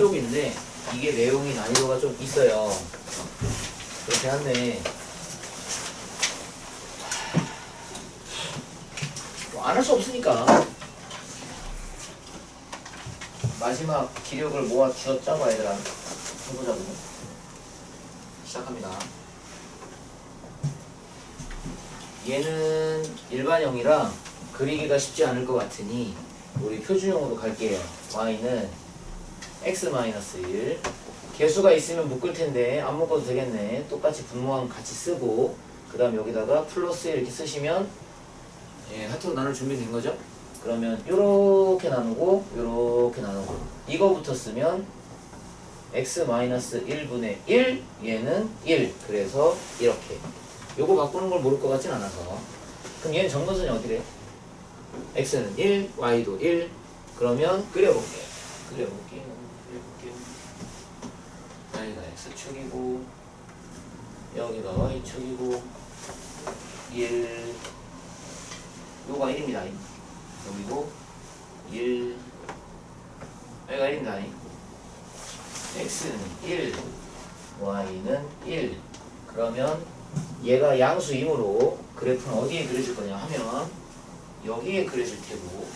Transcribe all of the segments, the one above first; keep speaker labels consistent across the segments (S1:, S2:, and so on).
S1: 쪽인데 이게 내용이 난이도가 좀 있어요. 그렇긴 한데 뭐 안 할 수 없으니까 마지막 기력을 모아 쥐어짜봐 얘들아. 해보자고. 시작합니다. 얘는 일반형이라 그리기가 쉽지 않을 것 같으니 우리 표준형으로 갈게요. y는 x-1 개수가 있으면 묶을 텐데 안 묶어도 되겠네. 똑같이 분모함 같이 쓰고 그 다음 여기다가 플러스 이렇게 쓰시면 예, 하트로 나눌 준비된 거죠? 그러면 요렇게 나누고 요렇게 나누고 이거부터 쓰면 x-1분의 1 얘는 1 그래서 이렇게 요거 바꾸는 걸 모를 것 같진 않아서 그럼 얘는 정근선이 어디래? x는 1, y도 1 그러면 그려볼게요. 여기가 x축이고 여기가 y축이고 1 요가 1입니다. 여기도 1 여기가 1입니다. x는 1 y는 1 그러면 얘가 양수이므로 그래프는 어디에 그려질 거냐 하면 여기에 그려질 테고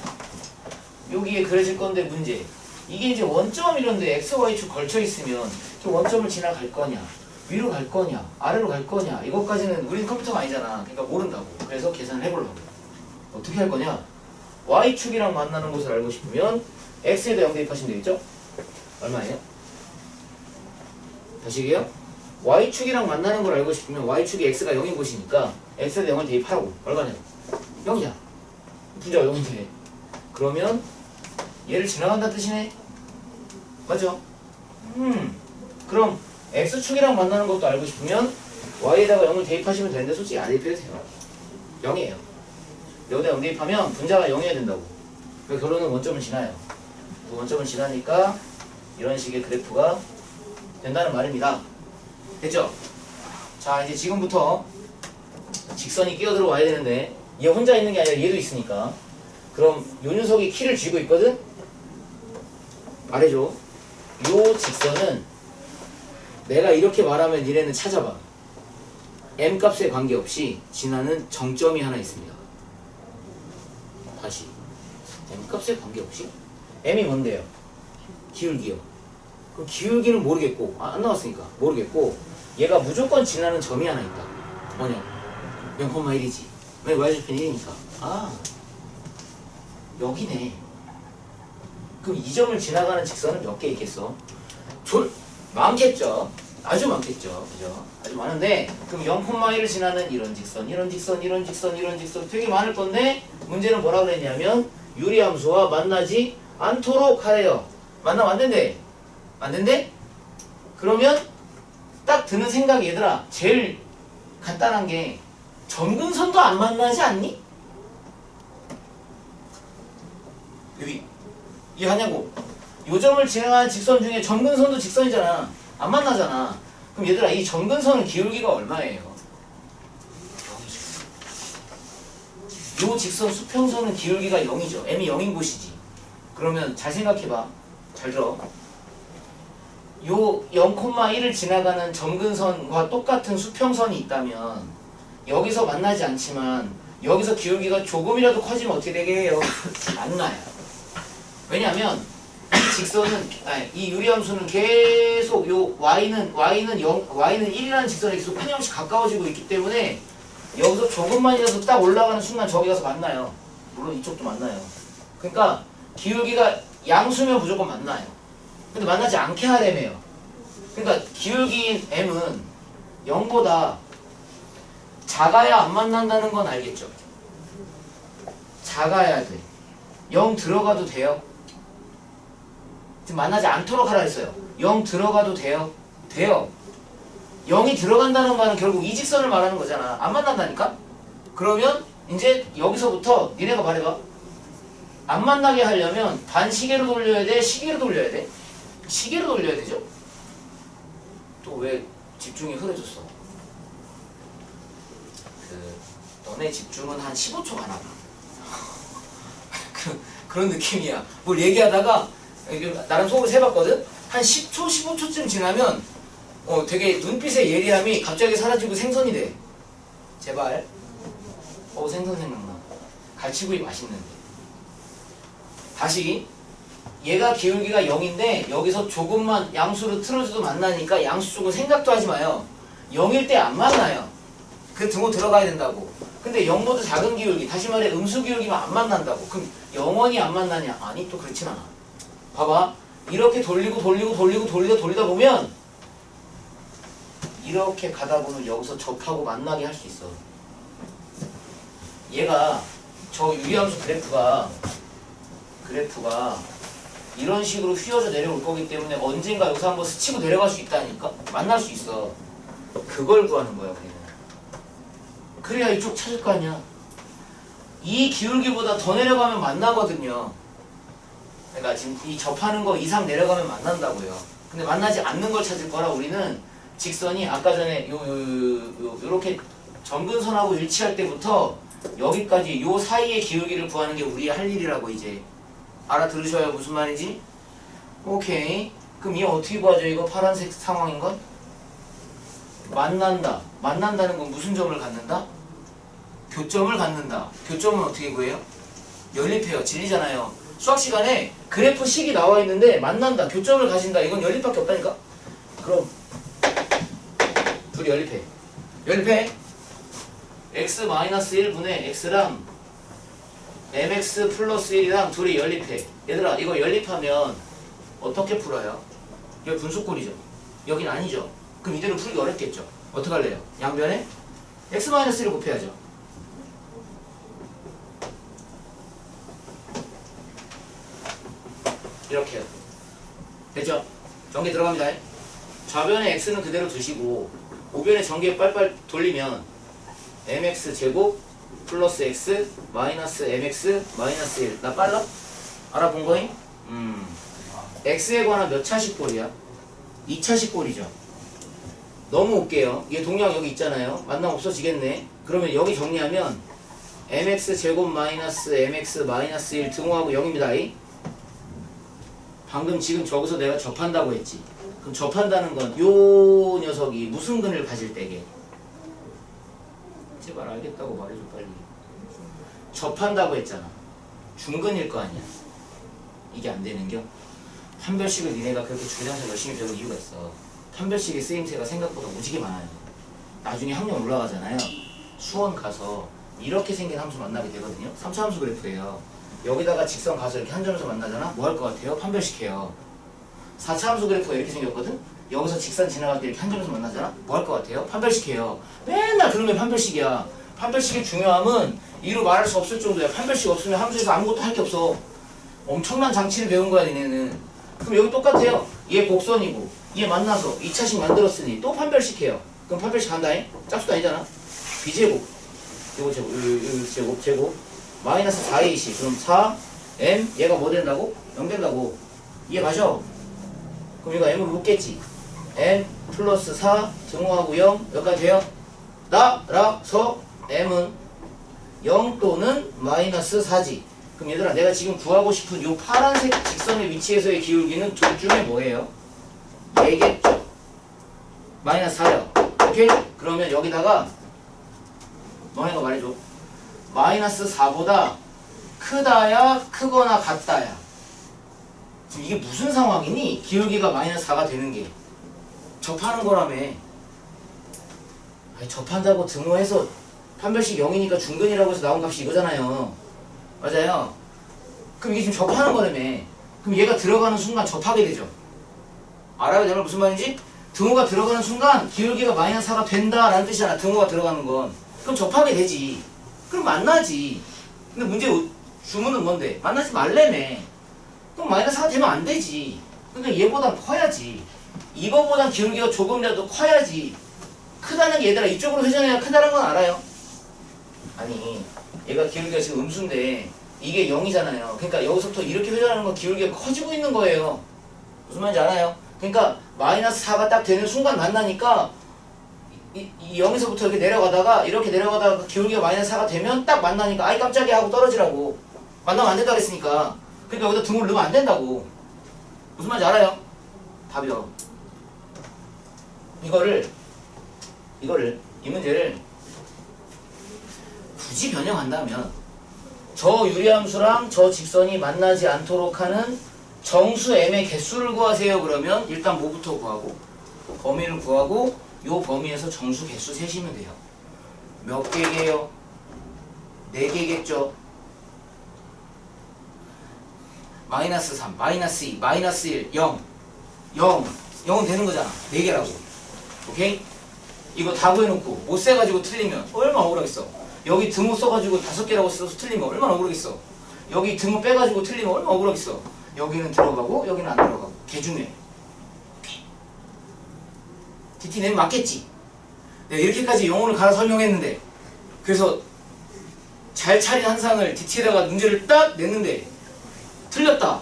S1: 여기에 그려질 건데 문제 이게 이제 원점 이런데 x, y축 걸쳐 있으면 저 원점을 지나갈 거냐 위로 갈 거냐 아래로 갈 거냐 이것까지는 우리는 컴퓨터가 아니잖아. 그러니까 모른다고. 그래서 계산을 해보려고. 어떻게 할 거냐 y축이랑 만나는 곳을 알고 싶으면 x에다 0 대입하시면 되겠죠? 얼마예요? 다시게요? y축이랑 만나는 걸 알고 싶으면 y축이 x가 0인 곳이니까 x에다 0을 대입하라고. 얼마냐고? 0이야. 분자가 0인데 그러면 얘를 지나간다는 뜻이네. 맞죠? 그럼 x축이랑 만나는 것도 알고 싶으면 y에다가 0을 대입하시면 되는데 솔직히 안 대입해도 돼요. 0이에요. 여기다 0 대입하면 분자가 0이어야 된다고. 그러니까 결론은 원점을 지나요. 그 원점을 지나니까 이런 식의 그래프가 된다는 말입니다. 됐죠? 자 이제 지금부터 직선이 끼어들어 와야 되는데 얘 혼자 있는 게 아니라 얘도 있으니까 그럼 요 녀석이 키를 쥐고 있거든? 말해줘. 요 직선은 내가 이렇게 말하면 니네는 찾아봐. m 값에 관계없이 지나는 정점이 하나 있습니다. 다시 m 값에 관계없이? m이 뭔데요? 기울기요. 그럼 기울기는 모르겠고 안 나왔으니까 모르겠고 얘가 무조건 지나는 점이 하나 있다. 뭐냐? 0,1이지. 왜 y좌표는 1이니까. 아 여기네. 그럼 이 점을 지나가는 직선은 몇 개 있겠어? 많겠죠. 아주 많겠죠. 그죠? 아주 많은데 그럼 0,1을 지나는 이런 직선, 이런 직선, 이런 직선, 이런 직선 되게 많을 건데 문제는 뭐라 그랬냐면 유리함수와 만나지 않도록 하래요. 만나면 안 된대. 안 된대? 그러면 딱 드는 생각이 얘들아 제일 간단한 게 점근선도 안 만나지 않니? 여기 이해하냐고. 요 점을 지나가는 직선 중에 점근선도 직선이잖아. 안 만나잖아. 그럼 얘들아 이 점근선은 기울기가 얼마예요? 요 직선 수평선은 기울기가 0이죠. m이 0인 곳이지. 그러면 잘 생각해봐. 잘 들어. 요 0,1을 지나가는 점근선과 똑같은 수평선이 있다면 여기서 만나지 않지만 여기서 기울기가 조금이라도 커지면 어떻게 되게 해요? 안 나요. 왜냐면 이 직선은 이 유리함수는 계속 요 y는 1이라는 직선에 계속 끊임없이 가까워지고 있기 때문에 여기서 조금만이라도 딱 올라가는 순간 저기 가서 만나요. 물론 이쪽도 만나요. 그러니까 기울기가 양수면 무조건 만나요. 근데 만나지 않게 하려며요. 그러니까 기울기인 m은 0보다 작아야 안 만난다는 건 알겠죠? 작아야 돼. 0 들어가도 돼요? 지금 만나지 않도록 하라 했어요. 0 들어가도 돼요? 돼요. 0이 들어간다는 말은 결국 이 직선을 말하는 거잖아. 안 만난다니까? 그러면 이제 여기서부터 니네가 말해봐. 안 만나게 하려면 반시계로 돌려야 돼? 시계로 돌려야 돼? 시계로 돌려야 되죠? 또 왜 집중이 흐려졌어? 너네 집중은 한 15초 가나 봐. 그런 느낌이야. 뭘 얘기하다가 나름 속으로 세봤거든? 한 10초, 15초쯤 지나면 되게 눈빛의 예리함이 갑자기 사라지고 생선이 돼. 제발. 생선 생각나. 갈치구이 맛있는데. 다시. 얘가 기울기가 0인데 여기서 조금만 양수로 틀어줘도 만나니까 양수 쪽은 생각도 하지 마요. 0일 때 안 만나요. 그 등호 들어가야 된다고. 근데 0보다 작은 기울기, 다시 말해 음수 기울기만 안 만난다고. 그럼 영원히 안 만나냐? 아니, 또 그렇진 않아. 봐봐. 이렇게 돌리다 보면 이렇게 가다 보면 여기서 접하고 만나게 할 수 있어. 얘가 저 유리함수 그래프가 이런 식으로 휘어져 내려올 거기 때문에 언젠가 여기서 한번 스치고 내려갈 수 있다니까? 만날 수 있어. 그걸 구하는 거야, 우리는. 그래야 이쪽 찾을 거 아니야. 이 기울기보다 더 내려가면 만나거든요. 그러니까 지금 이 접하는 거 이상 내려가면 만난다고요. 근데 만나지 않는 걸 찾을 거라 우리는 직선이 아까 전에 요렇게 점근선하고 일치할 때부터 여기까지 요 사이의 기울기를 구하는 게 우리의 할 일이라고 이제 알아들으셔야 무슨 말인지? 오케이. 그럼 얘 어떻게 구하죠? 이거 파란색 상황인 건? 만난다. 만난다는 건 무슨 점을 갖는다? 교점을 갖는다. 교점은 어떻게 구해요? 연립해요. 진리잖아요. 수학 시간에 그래프 식이 나와 있는데 만난다. 교점을 가진다. 이건 연립밖에 없다니까? 그럼 둘이 연립해. 연립해. x-1분의 x랑 mx 플러스 1이랑 둘이 연립해. 얘들아 이거 연립하면 어떻게 풀어요? 여기 분수꼴이죠. 여긴 아니죠. 그럼 이대로 풀기 어렵겠죠. 어떻게 할래요? 양변에 x-1을 곱해야죠. 이렇게요. 됐죠? 전개 들어갑니다. 좌변에 x는 그대로 두시고 우변에 전개 빨빨 돌리면 mx 제곱 플러스 x 마이너스 mx 마이너스 1. 나 빨라? 알아본 거임? x에 관한 몇 차식 꼴이야? 2차식 꼴이죠. 넘어올게요. 얘 동량 여기 있잖아요. 만남 없어지겠네. 그러면 여기 정리하면 mx 제곱 마이너스 mx 마이너스 1 등호하고 0입니다. 방금 지금 저기서 내가 접한다고 했지. 그럼 접한다는 건 요 녀석이 무슨 근을 가질 때게? 제발 알겠다고 말해줘 빨리. 접한다고 했잖아. 중근일 거 아니야. 이게 안 되는겨? 판별식을 니네가 그렇게 주장해서 열심히 배울 이유가 있어. 판별식의 쓰임새가 생각보다 오지게 많아요. 나중에 학년 올라가잖아요. 수원 가서 이렇게 생긴 함수 만나게 되거든요. 3차 함수 그래프예요. 여기다가 직선 가서 이렇게 한 점에서 만나잖아? 뭐 할 것 같아요? 판별식 해요. 4차 함수 그래프가 이렇게 생겼거든? 여기서 직선 지나갈 때 이렇게 한 점에서 만나잖아? 뭐 할 것 같아요? 판별식 해요. 맨날 그러면 판별식이야. 판별식의 중요함은 이루 말할 수 없을 정도야. 판별식 없으면 함수에서 아무것도 할 게 없어. 엄청난 장치를 배운 거야 니네는. 그럼 여기 똑같아요. 얘 곡선이고 얘 만나서 2차식 만들었으니 또 판별식 해요. 그럼 판별식 간다잉? 짝수도 아니잖아. b제곱 요거 제곱 마이너스 4ac 그럼 4 m 얘가 뭐 된다고? 0 된다고. 이해 가셔? 그럼 얘가 m을 묶겠지. m 플러스 4 등호하고 0 여기까지 돼요? 따라서 m은 0 또는 마이너스 4지. 그럼 얘들아 내가 지금 구하고 싶은 요 파란색 직선의 위치에서의 기울기는 둘 중에 뭐예요? 얘겠죠. 마이너스 4요. 오케이? 그러면 여기다가 너네가 말해줘. 마이너스 4보다 크다야 크거나 같다야. 지금 이게 무슨 상황이니? 기울기가 마이너스 4가 되는 게 접하는 거라며. 아니, 접한다고 등호해서 판별식 0이니까 중근이라고 해서 나온 값이 이거잖아요. 맞아요. 그럼 이게 지금 접하는 거라며. 그럼 얘가 들어가는 순간 접하게 되죠. 알아요? 내가 무슨 말인지? 등호가 들어가는 순간 기울기가 마이너스 4가 된다라는 뜻이잖아. 등호가 들어가는 건. 그럼 접하게 되지. 그럼 만나지. 근데 문제 주문은 뭔데? 만나지 말래매. 그럼 마이너스 4가 되면 안 되지. 그러니까 얘보단 커야지. 이거보단 기울기가 조금이라도 커야지. 크다는 게 얘들아 이쪽으로 회전해야 크다는 건 알아요? 아니 얘가 기울기가 지금 음수인데 이게 0이잖아요. 그러니까 여기서부터 이렇게 회전하는 건 기울기가 커지고 있는 거예요. 무슨 말인지 알아요? 그러니까 마이너스 4가 딱 되는 순간 만나니까 이 0에서부터 이렇게 내려가다가 기울기가 마이너스 4가 되면 딱 만나니까 아이 깜짝이야 하고 떨어지라고. 만나면 안 된다 그랬으니까. 그러니까 여기다 등호를 넣으면 안 된다고. 무슨 말인지 알아요? 답이요. 이거를 이 문제를 굳이 변형한다면 저 유리함수랑 저 직선이 만나지 않도록 하는 정수 m의 개수를 구하세요. 그러면 일단 뭐부터 구하고 범위를 구하고 요 범위에서 정수 개수 세시면 돼요. 몇 개게요? 4개겠죠. 마이너스 3, 마이너스 2, 마이너스 1, 0 0은 되는 거잖아. 4개라고. 오케이? 이거 다 구해놓고 못 세가지고 틀리면 얼마나 억울하겠어. 여기 등호 써가지고 5개라고 써서 틀리면 얼마나 억울하겠어. 여기 등호 빼가지고 틀리면 얼마나 억울하겠어. 여기는 들어가고 여기는 안 들어가고. 개 중에 오케이. DT 내면 맞겠지. 내가 이렇게까지 영어를 갈아 설명했는데 그래서 잘 차린 한상을 DT에다가 문제를 딱 냈는데 틀렸다.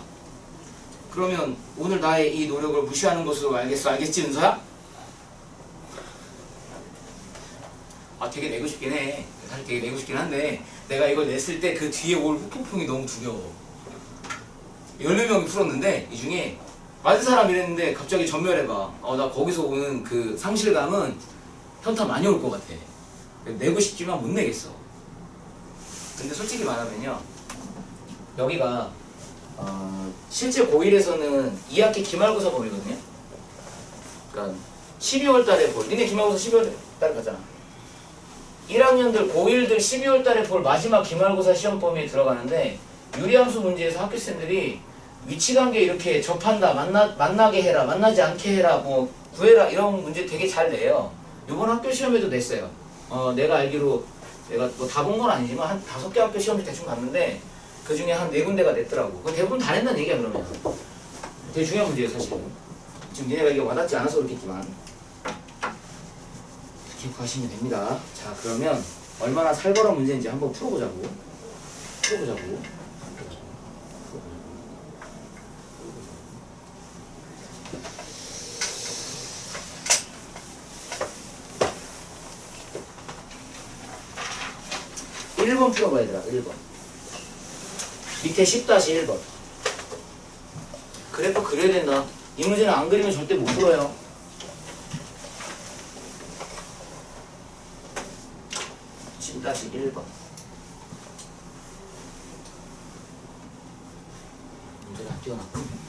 S1: 그러면 오늘 나의 이 노력을 무시하는 것으로 알겠지 은서야? 아 되게 내고 싶긴 해. 사실 되게 내고 싶긴 한데 내가 이걸 냈을 때 그 뒤에 올 후폭풍이 너무 두려워. 14명이 풀었는데 이 중에 맞은 사람 이랬는데 갑자기 전멸해봐. 나 거기서 오는 그 상실감은 현타 많이 올 것 같아. 내고 싶지만 못 내겠어. 근데 솔직히 말하면요, 여기가 실제 고1에서는 2학기 기말고사 범위거든요. 그러니까 12월 달에 볼, 니네 기말고사 12월 달에 봤잖아. 1학년들 고1들 12월 달에 볼 마지막 기말고사 시험 범위에 들어가는데 유리함수 문제에서 학교생들이 위치관계 이렇게 접한다, 만나게 해라, 만나지 않게 해라, 뭐 구해라 이런 문제 되게 잘 내요. 이번 학교 시험에도 냈어요. 내가 알기로 내가 뭐 다 본 건 아니지만 한 5개 학교 시험을 대충 봤는데 그 중에 한 4군데가 냈더라고. 그 대부분 다 냈다는 얘기야. 그러면 되게 중요한 문제예요 사실은. 지금 니네가 이게 와닿지 않아서 그렇겠지만 이렇게 구하시면 됩니다. 자 그러면 얼마나 살벌한 문제인지 한번 풀어보자고. 1번 풀어봐 얘들아. 1번 밑에 10-1번 그래프 그려야 된다. 이 문제는 안 그리면 절대 못 풀어요. 10-1번 문제를 안 띄워놨고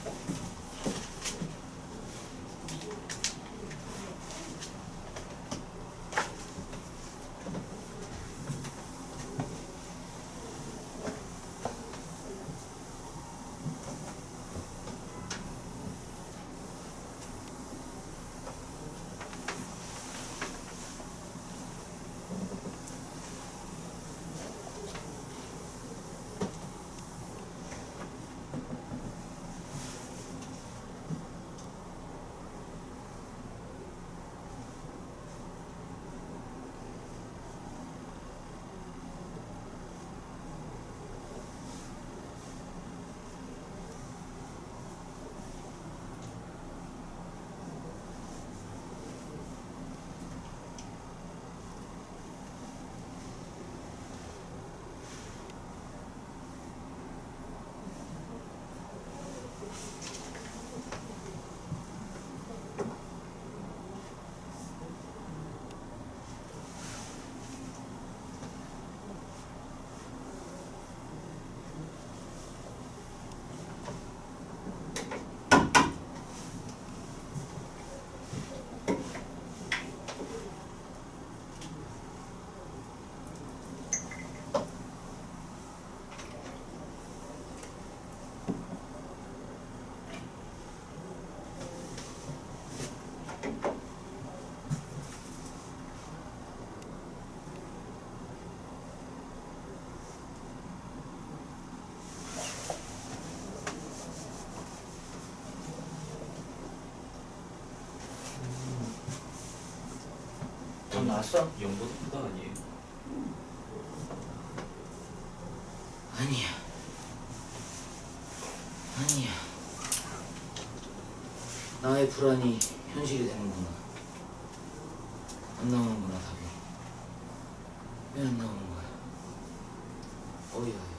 S1: 답 나왔어?
S2: 0보다 크다 아니에요?
S1: 아니야. 나의 불안이 현실이 되는구나. 안 나오는구나 답이. 왜 안 나오는 거야? 어이야.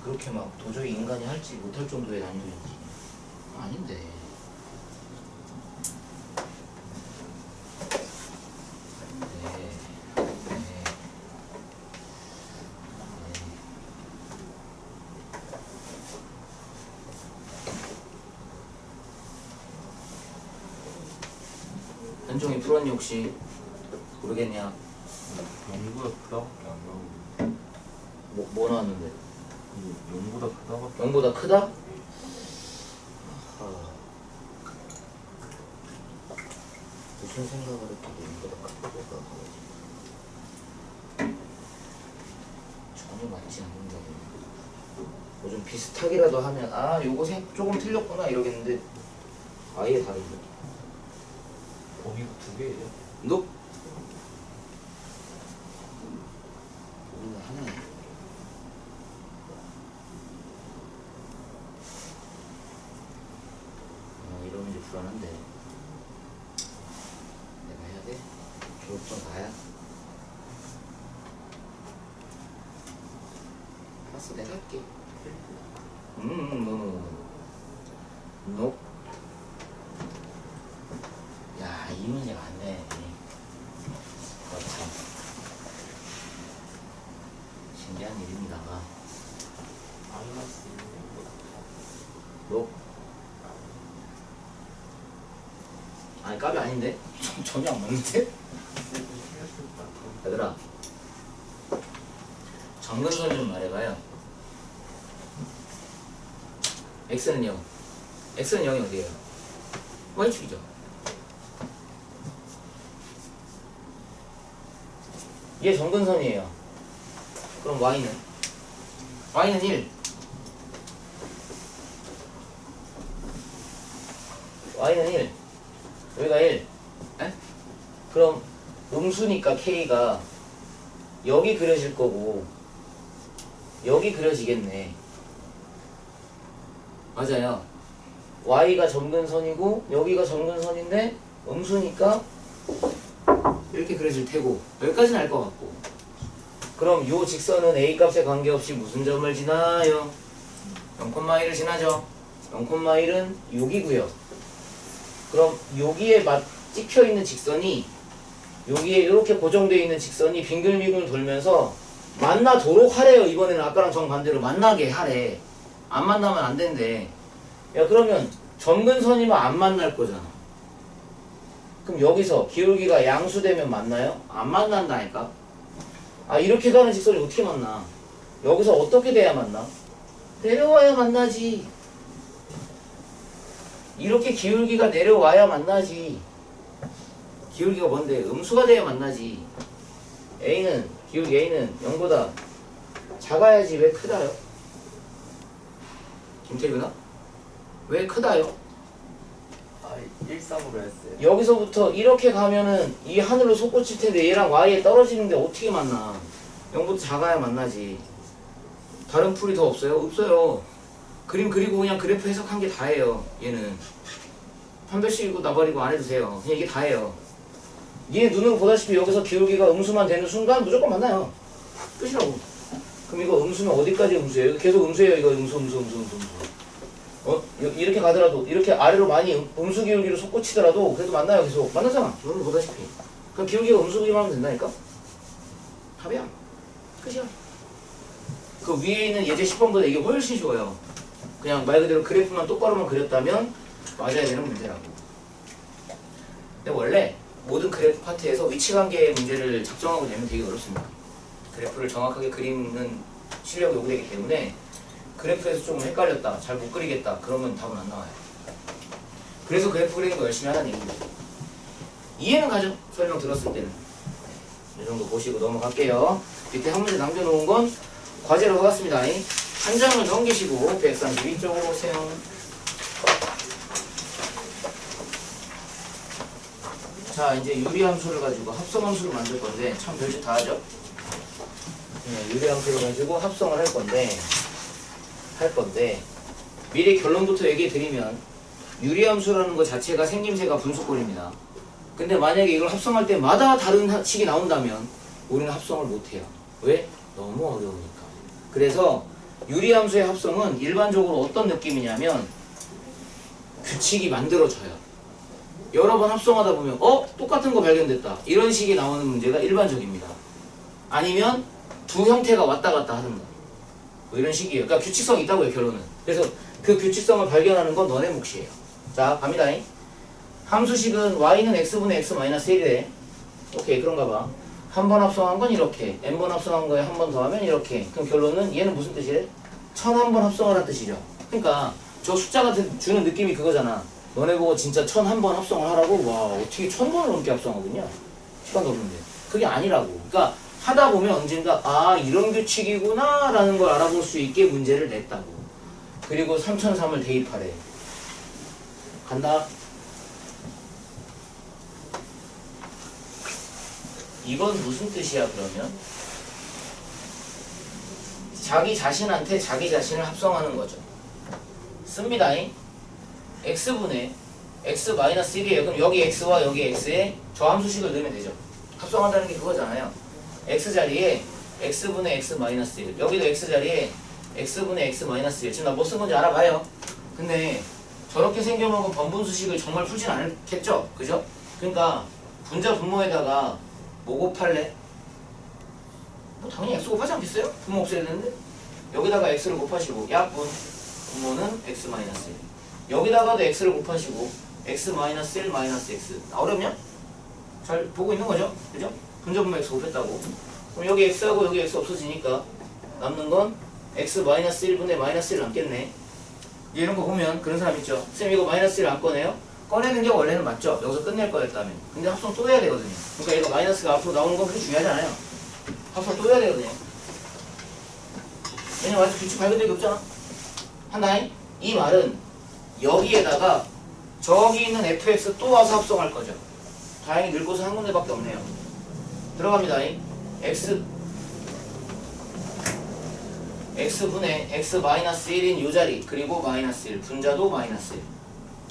S1: 그렇게 막 도저히 인간이 할지 못할 정도의 난이도인지 아닌데. 현종이 풀었니 혹시? 모르겠냐?
S2: 0보다 크다밖에 안 나오고.
S1: 뭐 나왔는데?
S2: 0보다 크다밖에.
S1: 0보다 크다? 무슨 생각을 했길래 0보다 크다고 생각하지? 전혀 맞지 않는다. 뭐 좀 비슷하기라도 하면 아 요거 조금 틀렸구나 이러겠는데 아예 다른데.
S2: 범위가 2개예요.
S1: 너? 범위가 하나야. 이러면 이제 불안한데. 내가 해야 돼? 졸업전 가야? 알았어, 내가 할게. 노. 야, 이 문제가 안 돼. 참 신기한 일입니다.
S2: 마이너스
S1: 노. 아니 값이 아닌데? 전혀 안 맞는데? 얘들아 정근선 좀 말해봐요. x는 0 x는 0이 어디에요? y축이죠. 얘 정근선이에요. 그럼 y는? y는 1 y는 1 여기가 1 에? 그럼 음수니까 k가 여기 그려질 거고 여기 그려지겠네. 맞아요. y가 점근선이고 여기가 점근선인데 음수니까 이렇게 그려질 테고 여기까지는 알 것 같고 그럼 요 직선은 a 값에 관계없이 무슨 점을 지나요? 0,1을 지나죠. 0,1은 여기고요. 그럼 여기에 찍혀있는 직선이 여기에 이렇게 고정되어 있는 직선이 빙글빙글 돌면서 만나도록 하래요. 이번에는 아까랑 정반대로 만나게 하래. 안 만나면 안 된대. 야 그러면 점근선이면 안 만날 거잖아. 그럼 여기서 기울기가 양수되면 만나요? 안 만난다니까. 아 이렇게 가는 직선이 어떻게 만나? 여기서 어떻게 돼야 만나? 내려와야 만나지. 이렇게 기울기가 내려와야 만나지. 기울기가 뭔데? 음수가 돼야 만나지. A는 기울기 A는 0보다 작아야지. 왜 크다요? 김태균아? 왜 크다요?
S2: 1,3으로 했어요.
S1: 여기서부터 이렇게 가면은 이 하늘로 솟구칠 텐데 얘랑 Y에 떨어지는데 어떻게 만나? 0보다 작아야 만나지. 다른 풀이 더 없어요? 없어요. 그림 그리고 그냥 그래프 해석한 게 다예요. 얘는 판별식이고 나발이고 안 해도 돼요. 그냥 이게 다예요. 얘 눈으로 보다시피 여기서 기울기가 음수만 되는 순간 무조건 만나요. 끝이라고. 그럼 이거 음수는 어디까지 음수예요? 계속 음수예요. 이거 음수. 이렇게 가더라도 이렇게 아래로 많이 음수 기울기로 솟구치더라도 그래도 만나요. 계속 만나잖아. 눈으로 보다시피. 그럼 기울기가 음수기만 하면 된다니까? 답이야. 끝이야. 그 위에 있는 예제 10번보다 이게 훨씬 쉬워요. 그냥 말 그대로 그래프만 똑바로만 그렸다면 맞아야 되는 문제라고. 근데 원래 모든 그래프 파트에서 위치관계의 문제를 작정하고 되면 되게 어렵습니다. 그래프를 정확하게 그리는 실력이 요구되기 때문에 그래프에서 좀 헷갈렸다, 잘 못 그리겠다 그러면 답은 안 나와요. 그래서 그래프 그리는 거 열심히 하라는 얘기입니다. 이해는 가죠? 설명 들었을 때는. 이 정도 보시고 넘어갈게요. 밑에 한 문제 남겨놓은 건 과제로 하겠습니다. 한 장을 넘기시고 132쪽으로 오세요. 자 이제 유리함수를 가지고 합성함수를 만들 건데 참 별짓 다 하죠. 유리함수를 가지고 합성을 할 건데 미리 결론부터 얘기해 드리면 유리함수라는 것 자체가 생김새가 분수꼴입니다. 근데 만약에 이걸 합성할 때마다 다른 식이 나온다면 우리는 합성을 못해요. 왜? 너무 어려우니까. 그래서 유리함수의 합성은 일반적으로 어떤 느낌이냐면 규칙이 만들어져요. 여러 번 합성하다 보면 똑같은 거 발견됐다. 이런 식이 나오는 문제가 일반적입니다. 아니면 두 형태가 왔다 갔다 하는 거. 뭐 이런 식이에요. 그러니까 규칙성이 있다고요, 결론은. 그래서 그 규칙성을 발견하는 건 너네 몫이에요. 자, 갑니다. 함수식은 y는 x분의 x 마이너스 1이래. 오케이, 그런가 봐. 한 번 합성한 건 이렇게, n번 합성한 거에 한 번 더 하면 이렇게. 그럼 결론은 얘는 무슨 뜻이래? 1001번 합성하라는 뜻이죠. 그러니까 저 숫자가 주는 느낌이 그거잖아. 너네 보고 진짜 1001번 합성을 하라고? 와, 어떻게 1000번을 넘게 합성하겠냐? 시간도 없는데. 그게 아니라고. 그러니까 하다 보면 언젠가 이런 규칙이구나 라는 걸 알아볼 수 있게 문제를 냈다고. 그리고 3003을 대입하래. 간다. 이건 무슨 뜻이야 그러면? 자기 자신한테 자기 자신을 합성하는 거죠. 씁니다. x분의 x-1이에요. 그럼 여기 x와 여기 x에 저 함수식을 넣으면 되죠. 합성한다는 게 그거잖아요. x자리에 x분의 x-1, 여기도 x자리에 x분의 x-1. 지금 나 뭐 쓴 건지 알아봐요. 근데 저렇게 생겨먹은 번분수식을 정말 풀진 않겠죠? 그죠? 그러니까 분자 분모에다가 뭐 곱할래? 뭐 당연히 x 곱하지 않겠어요? 분모 없애야 되는데? 여기다가 x를 곱하시고 약분 분모는 x-1. 여기다가도 x를 곱하시고 x-1-x. 어렵냐? 잘 보고 있는 거죠? 그죠? 분자 분모 x 곱했다고. 그럼 여기 x하고 여기 x 없어지니까 남는 건 x-1분의 -1 남겠네. 이런 거 보면 그런 사람 있죠. 쌤 이거 -1 안 꺼내요? 꺼내는 게 원래는 맞죠. 여기서 끝낼 거였다면. 근데 합성 또 해야 되거든요. 그러니까 얘가 마이너스가 앞으로 나오는 건 그렇게 중요하지 않아요. 합성 또 해야 되거든요. 왜냐면 아직 규칙 발견된 게 없잖아. 한다잉? 이 말은 여기에다가 저기 있는 fx 또 와서 합성할 거죠. 다행히 늘 곳은 한 군데밖에 없네요. 들어갑니다. x분의 x-1인 요 자리 그리고 -1 분자도 -1.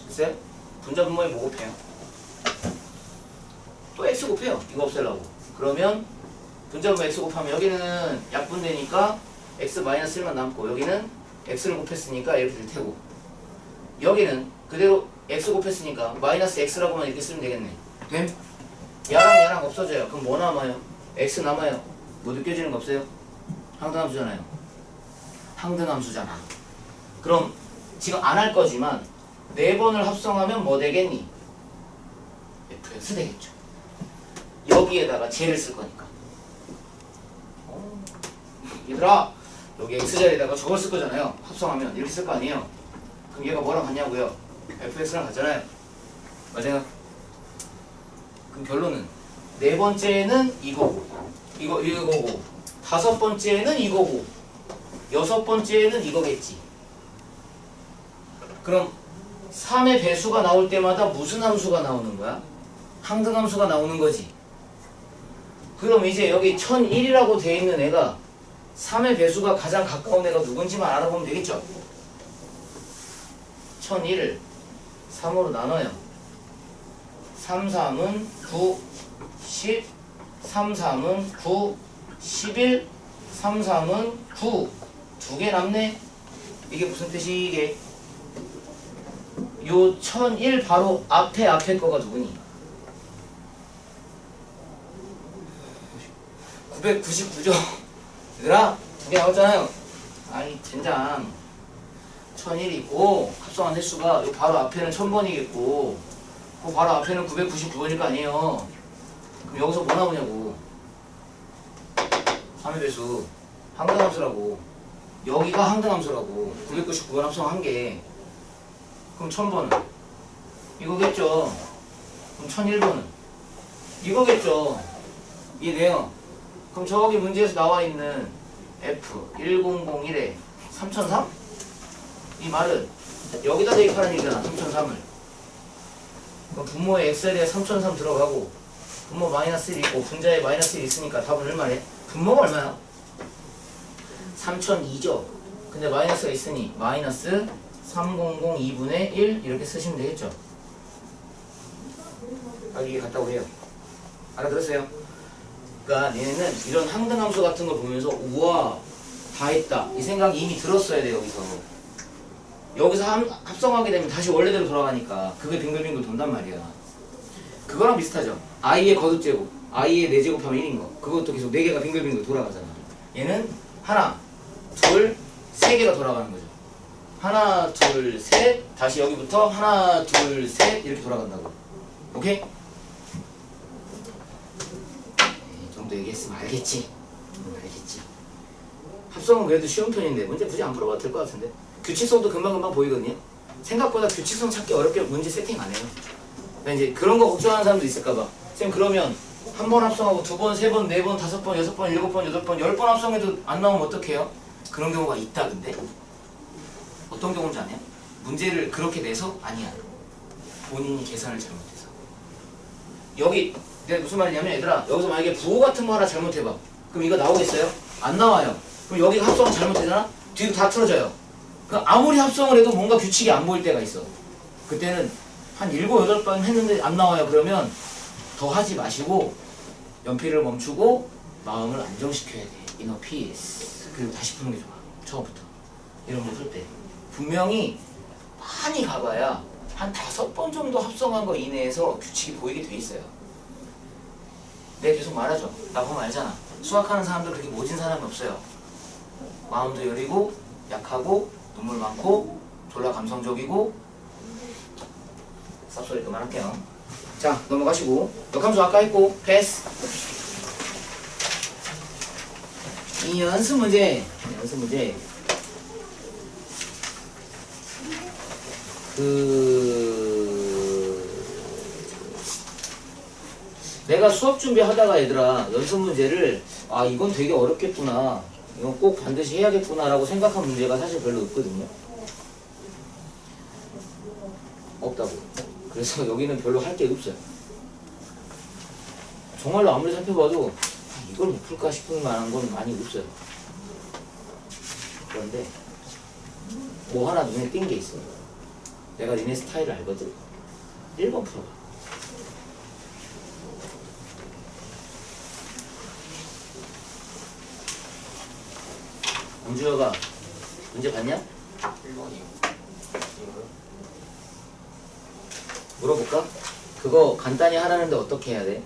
S1: 글쎄 분자 분모에 뭐 곱해요? 또 x 곱해요. 이거 없애려고. 그러면 분자 분모 x 곱하면 여기는 약분되니까 x-1만 남고 여기는 x를 곱했으니까 이렇게 될 테고 여기는 그대로 x 곱했으니까 -x라고만 이렇게 쓰면 되겠네. 됨? 야랑 없어져요. 그럼 뭐 남아요? x 남아요. 뭐 느껴지는 거 없어요? 항등함수잖아요. 항등함수잖아. 그럼 지금 안 할 거지만 4번을 합성하면 뭐 되겠니? fx 되겠죠. 여기에다가 쟤를 쓸 거니까. 얘들아 여기 x자리에다가 저걸 쓸 거잖아요. 합성하면 이렇게 쓸 거 아니에요. 그럼 얘가 뭐랑 같냐고요? fx랑 같잖아요. 맞아요? 그럼 결론은 4번째는 이거고 이거고 5번째는 이거고 6번째는 이거겠지. 그럼 3의 배수가 나올 때마다 무슨 함수가 나오는 거야? 항등함수가 나오는 거지. 그럼 이제 여기 1001이라고 돼 있는 애가 3의 배수가 가장 가까운 애가 누군지만 알아보면 되겠죠? 1001을 3으로 나눠요. 3, 3은 9, 10, 3, 3은 9, 11, 3, 3은 9. 2개 남네? 이게 무슨 뜻이 이게? 요 1001 바로 앞에 거가 누구니? 999죠? 얘들아 2개 나왔잖아요. 아니 젠장 1001이 있고 합성한 횟수가 요 바로 앞에는 1000번이겠고 그 바로 앞에는 999번일 거 아니에요. 그럼 여기서 뭐 나오냐고. 3의 배수 항등함수라고. 여기가 항등함수라고. 999번 합성한 게 그럼 1000번은 이거겠죠. 그럼 1001번은 이거겠죠. 이해돼요? 그럼 저기 문제에서 나와 있는 F1001에 3003? 이 말은 여기다 대입하는 얘기잖아. 3003을. 그럼 분모에 x자리에 3003 들어가고 분모 -1 있고 분자에 -1 있으니까 답은 얼마래? 분모가 얼마야? 3002죠. 근데 마이너스가 있으니 마이너스 3002분의 1 이렇게 쓰시면 되겠죠. 이게 같다고 해요. 알아들었어요? 그러니까 얘네는 이런 항등함수 같은 걸 보면서 우와 다 했다 이 생각이 이미 들었어야 돼. 여기서 합성하게 되면 다시 원래대로 돌아가니까 그게 빙글빙글 돈단 말이야. 그거랑 비슷하죠. i의 거듭제곱 i의 4제곱 하면 1인 거 그것도 계속 4개가 빙글빙글 돌아가잖아. 얘는 하나 둘 3개가 돌아가는 거죠. 하나 둘 셋 다시 여기부터 하나 둘 셋 이렇게 돌아간다고. 오케이? 이 정도 얘기했으면 알겠지? 알겠지. 합성은 그래도 쉬운 편인데 문제 굳이 안 풀어봐도 될 것 같은데. 규칙성도 금방금방 보이거든요. 생각보다 규칙성 찾기 어렵게 문제 세팅 안 해요. 그러니까 이제 그런 거 걱정하는 사람도 있을까봐. 쌤 그러면 한 번 합성하고 2번, 3번, 4번, 5번, 6번, 7번, 8번, 10번 합성해도 안 나오면 어떡해요? 그런 경우가 있다 근데. 어떤 경우인지 아냐? 문제를 그렇게 내서 아니야. 본인이 계산을 잘못해서. 여기 내가 무슨 말이냐면 얘들아 여기서 만약에 부호 같은 거 하나 잘못해봐. 그럼 이거 나오겠어요? 안 나와요. 그럼 여기가 합성을 잘못되잖아? 뒤도 다 틀어져요. 그럼 아무리 합성을 해도 뭔가 규칙이 안 보일 때가 있어. 그때는 한 7, 8번 했는데 안 나와요. 그러면 더 하지 마시고 연필을 멈추고 마음을 안정시켜야 돼. inner peace. 그리고 다시 푸는 게 좋아. 처음부터. 이런 거 풀 때. 분명히 많이 가봐야 한 5번 정도 합성한 거 이내에서 규칙이 보이게 돼 있어요. 내가 계속 말하죠. 나 보면 알잖아. 수학하는 사람들 그렇게 모진 사람이 없어요. 마음도 여리고 약하고 눈물 많고 졸라 감성적이고. 쌉소리 그만할게요. 자 넘어가시고 역함수 아까 했고 패스. 이 연습 문제 내가 수업 준비하다가 얘들아 연습 문제를 아 이건 되게 어렵겠구나 이건 꼭 반드시 해야겠구나 라고 생각한 문제가 사실 별로 없거든요. 없다고. 그래서 여기는 별로 할 게 없어요. 정말로 아무리 살펴봐도 이걸 못 풀까 싶을 만한 건 많이 없어요. 그런데 뭐 하나 눈에 띈 게 있어. 내가 니네 스타일을 알거든. 1번 풀어봐. 엄주혁아 문제 봤냐?
S2: 1번이요.
S1: 물어볼까? 그거 간단히 하라는데 어떻게 해야 돼?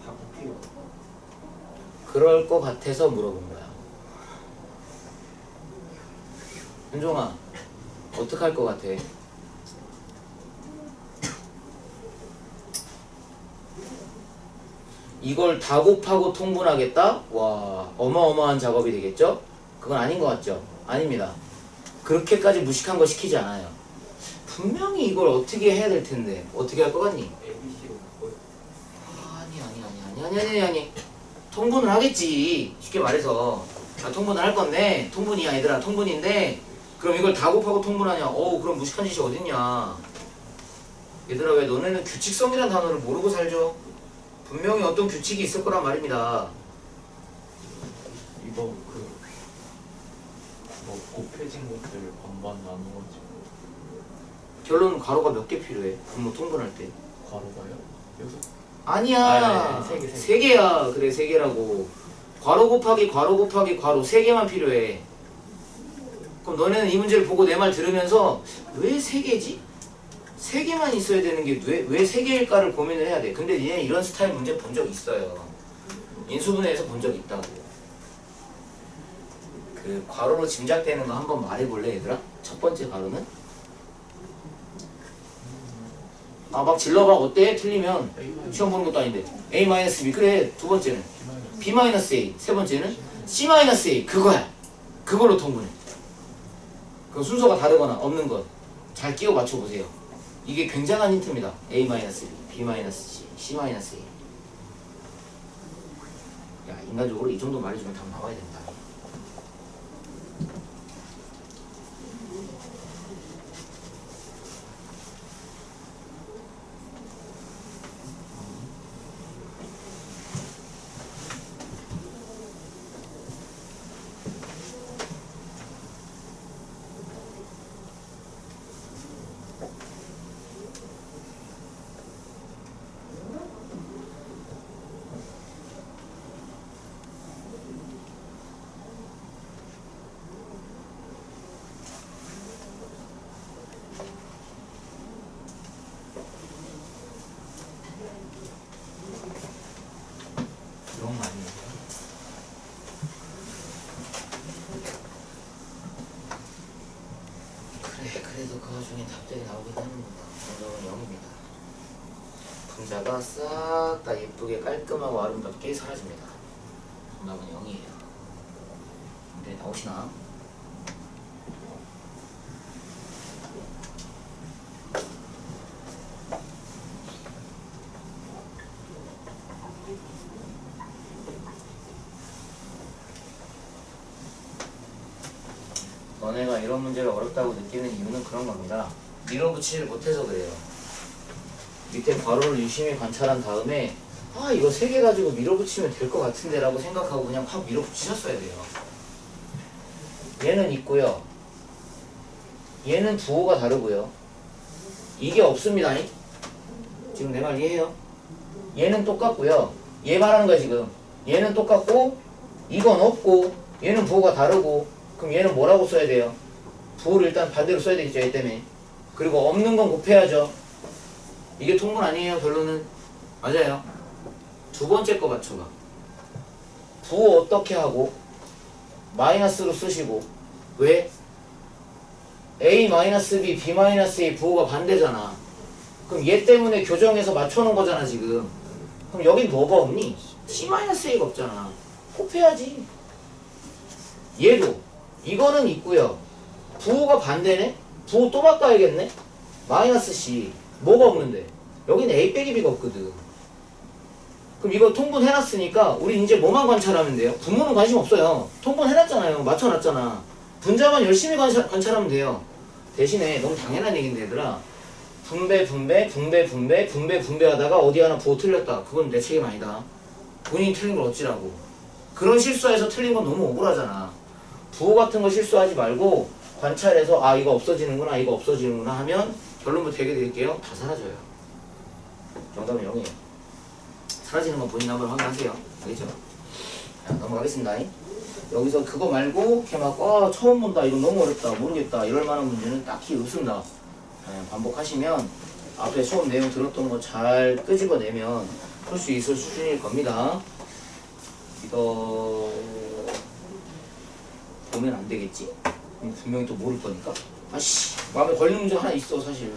S2: 다 뽑히요.
S1: 그럴 것 같아서 물어본 거야. 현종아 어떡할 것 같아? 이걸 다 곱하고 통분하겠다? 와 어마어마한 작업이 되겠죠? 그건 아닌 것 같죠? 아닙니다. 그렇게까지 무식한 거 시키지 않아요. 분명히 이걸 어떻게 해야 될 텐데 어떻게 할 것 같니?
S2: ABC로 바꿔요.
S1: 아니 통분을 하겠지. 쉽게 말해서 통분을 할 건데 통분이야 얘들아 통분인데 그럼 이걸 다 곱하고 통분하냐? 어우 그럼 무식한 짓이 어딨냐. 얘들아 왜 너네는 규칙성이라는 단어를 모르고 살죠? 분명히 어떤 규칙이 있을 거란 말입니다.
S2: 이거 뭐 곱해진 것들 반반 나누어가지고
S1: 결론은 괄호가 몇 개 필요해? 분모 통분할 때.
S2: 괄호가요? 6?
S1: 아니야.
S2: 세 개.
S1: 3개야. 그래 3개라고. 괄호 곱하기 괄호 곱하기 괄호 3개만 필요해. 그럼 너네는 이 문제를 보고 내 말 들으면서 왜 3개지? 3개만 있어야 되는 게 왜 3개일까를 고민을 해야 돼. 근데 얘네 이런 스타일 문제 본 적 있어요. 인수분해에서 본 적 있다고. 그 괄호로 짐작되는 거 한번 말해볼래 얘들아? 첫 번째 괄호는? 아 막 질러봐. 어때? 틀리면 시험 보는 것도 아닌데. A-B 그래. 두 번째는 B-A. 세 번째는 C-A. 그거야. 그걸로 통분해. 그 순서가 다르거나 없는 것 잘 끼워 맞춰보세요. 이게 굉장한 힌트입니다. A-B, B-C, C-A. 야 인간적으로 이 정도 말해주면 답 나와야 된다. 답들이 나오긴 합니다. 정답은 0입니다. 분자가 싹 다 예쁘게 깔끔하고 아름답게 사라집니다. 정답은 0이에요. 네, 나오시나? 너네가 이런 문제를 어렵다고 느끼는 이유는 그런 겁니다. 밀어붙이지를 못해서 그래요. 밑에 괄호를 유심히 관찰한 다음에 아 이거 3개 가지고 밀어붙이면 될 것 같은데 라고 생각하고 그냥 확 밀어붙이셨어야 돼요. 얘는 있고요. 얘는 부호가 다르고요. 이게 없습니다. 지금 내 말 이해해요? 얘는 똑같고요. 얘 말하는 거야 지금. 얘는 똑같고 이건 없고 얘는 부호가 다르고 그럼 얘는 뭐라고 써야 돼요? 부호를 일단 반대로 써야 되겠죠. 얘 때문에. 그리고 없는 건 곱해야죠. 이게 통분 아니에요. 결론은. 맞아요. 두 번째 거 맞춰봐. 부호 어떻게 하고 마이너스로 쓰시고 왜? A-B, B-A 부호가 반대잖아. 그럼 얘 때문에 교정해서 맞춰놓은 거잖아 지금. 그럼 여긴 뭐가 없니? C-A가 없잖아. 곱해야지. 얘도 이거는 있고요. 부호가 반대네? 부호 또 바꿔야겠네? 마이너스 C 뭐가 없는데? 여기는 A 빼기 B가 없거든. 그럼 이거 통분해놨으니까 우리 이제 뭐만 관찰하면 돼요? 분모는 관심 없어요. 통분해놨잖아요. 맞춰놨잖아. 분자만 열심히 관찰하면 돼요. 대신에 너무 당연한 얘기인데 얘들아, 분배 하다가 어디 하나 부호 틀렸다. 그건 내 책임 아니다. 본인이 틀린 걸 어찌라고. 그런 실수해서 틀린 건 너무 억울하잖아. 부호 같은 거 실수하지 말고 관찰해서 아 이거 없어지는구나 이거 없어지는구나 하면 결론부터 얘기해 드릴게요. 다 사라져요. 정답은 0이에요. 사라지는 건 본인 한번 확인하세요. 알겠죠? 자, 넘어가겠습니다. 여기서 그거 말고 이렇게 막 처음 본다 이거 너무 어렵다 모르겠다 이럴 만한 문제는 딱히 없습니다. 반복하시면 앞에 수업 내용 들었던 거 잘 끄집어내면 풀 수 있을 수준일 겁니다. 이거 보면 안 되겠지? 분명히 또 모를 거니까. 아씨 마음에 걸리는 문제 하나 있어 사실.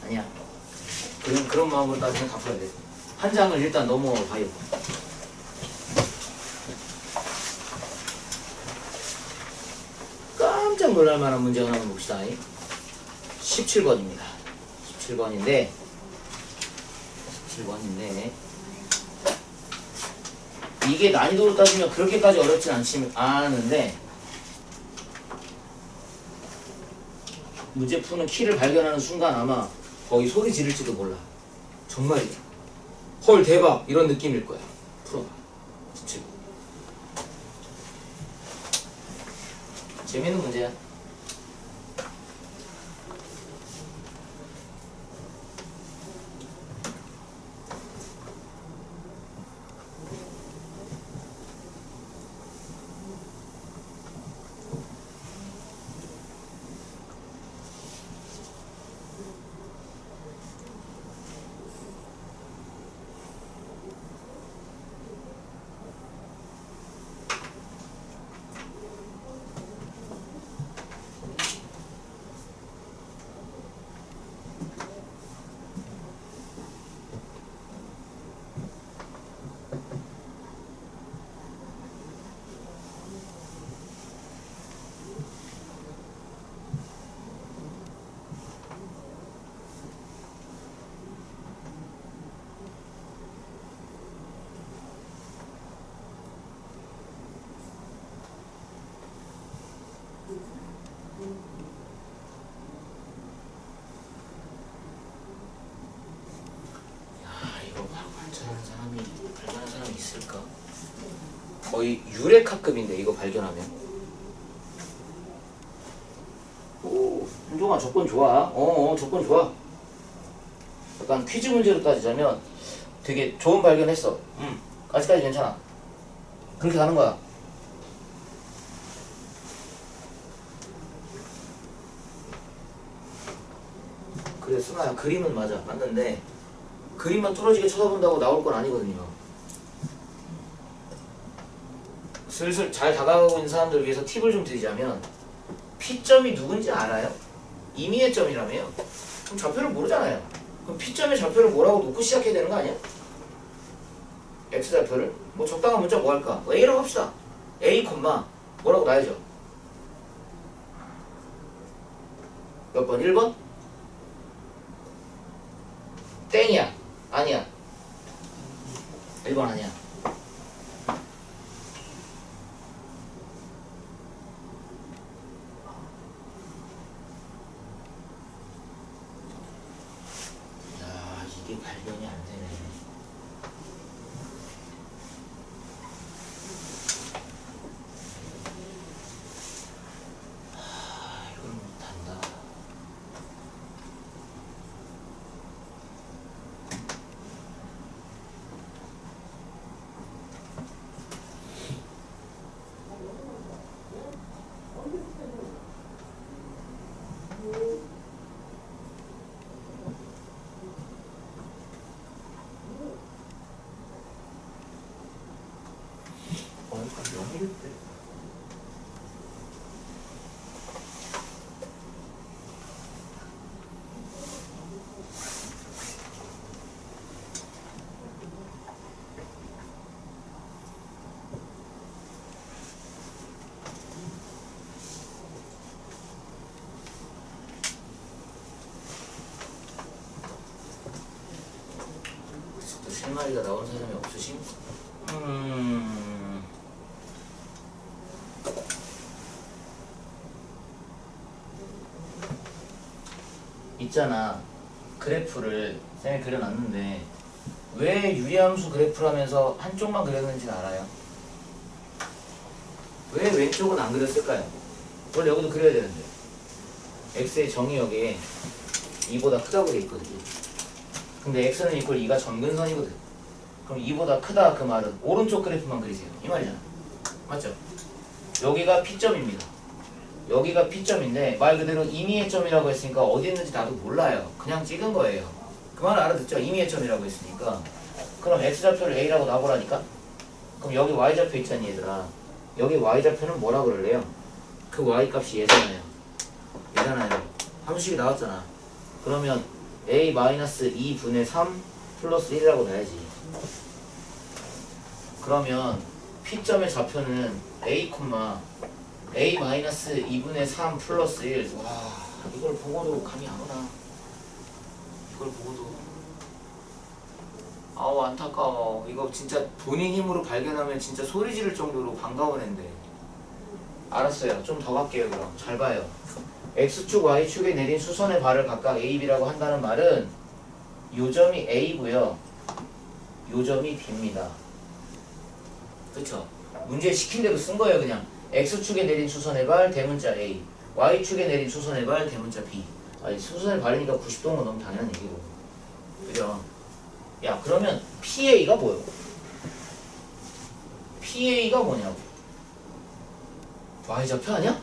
S1: 아니야. 그런 마음으로 따지면 다 풀어야 돼. 한 장을 일단 넘어가요. 깜짝 놀랄 만한 문제 하나 봅시다. 17번입니다. 17번인데 이게 난이도로 따지면 그렇게까지 어렵진 않은데 문제 푸는 키를 발견하는 순간 아마 거의 소리 지를지도 몰라. 정말이야. 헐 대박 이런 느낌일 거야. 풀어봐. 17번. 재밌는 문제야. 발견한 사람이 있을까? 거의 유레카급인데 이거 발견하면. 오, 한종아 조건 좋아. 조건 좋아. 약간 퀴즈 문제로 따지자면 되게 좋은 발견했어. 아직까지 괜찮아. 그렇게 가는 거야. 그래 순아야 그림은 맞는데 그림만 뚫어지게 쳐다본다고 나올 건 아니거든요. 슬슬 잘 다가가고 있는 사람들을 위해서 팁을 좀 드리자면 P점이 누군지 알아요? 임의의 점이라며요. 그럼 좌표를 모르잖아요. 그럼 P점의 좌표를 뭐라고 놓고 시작해야 되는 거 아니야? X좌표를? 뭐 적당한 문자 뭐 할까? 뭐 A라고 합시다. A, 뭐라고 놔야죠. 몇 번? 1번? 땡이야. 아니야. 1번 아니야. 야, 이게 발견이 안 되네. 이걸 못한다.
S2: 약간 0일 때
S1: 또 실마리가 나온 사람이 없으신? 있잖아. 그래프를 쌤이 그려놨는데 왜 유리함수 그래프를 하면서 한쪽만 그렸는지는 알아요? 왜 왼쪽은 안 그렸을까요? 원래 여기도 그려야 되는데 x의 정의역에 2보다 크다고 돼 있거든요. 근데 x는 이퀄 2가 점근선이거든. 그럼 2보다 크다 그 말은 오른쪽 그래프만 그리세요 이 말이잖아. 맞죠? 여기가 P점입니다. 여기가 P점인데 말 그대로 임의의 점이라고 했으니까 어디 있는지 나도 몰라요. 그냥 찍은 거예요. 그 말을 알아듣죠? 임의의 점이라고 했으니까. 그럼 X좌표를 A라고 놔보라니까? 그럼 여기 Y좌표 있잖니 얘들아. 여기 Y좌표는 뭐라 그럴래요? 그 Y값이 얘잖아요. 얘잖아요. 함수식이 나왔잖아. 그러면 A-2분의 3 플러스 1이라고 놔야지. 그러면 P점의 좌표는 A-2분의 3 플러스 1. 와, 이걸 보고도 감이 안 오나. 이걸 보고도. 아우, 안타까워. 이거 진짜 본인 힘으로 발견하면 진짜 소리 지를 정도로 반가운 앤데. 알았어요. 좀 더 갈게요, 그럼. 잘 봐요. X축, Y축에 내린 수선의 발을 각각 A, B라고 한다는 말은 요점이 A고요. 요점이 B입니다. 그쵸? 문제 시킨 대로 쓴 거예요, 그냥. X축에 내린 수선의 발, 대문자 A. Y축에 내린 수선의 발, 대문자 B. 아니, 수선의 발이니까 90도인 건 너무 당연한 얘기고. 그죠? 야, 그러면 PA가 뭐예요? PA가 뭐냐고. Y좌표 아니야?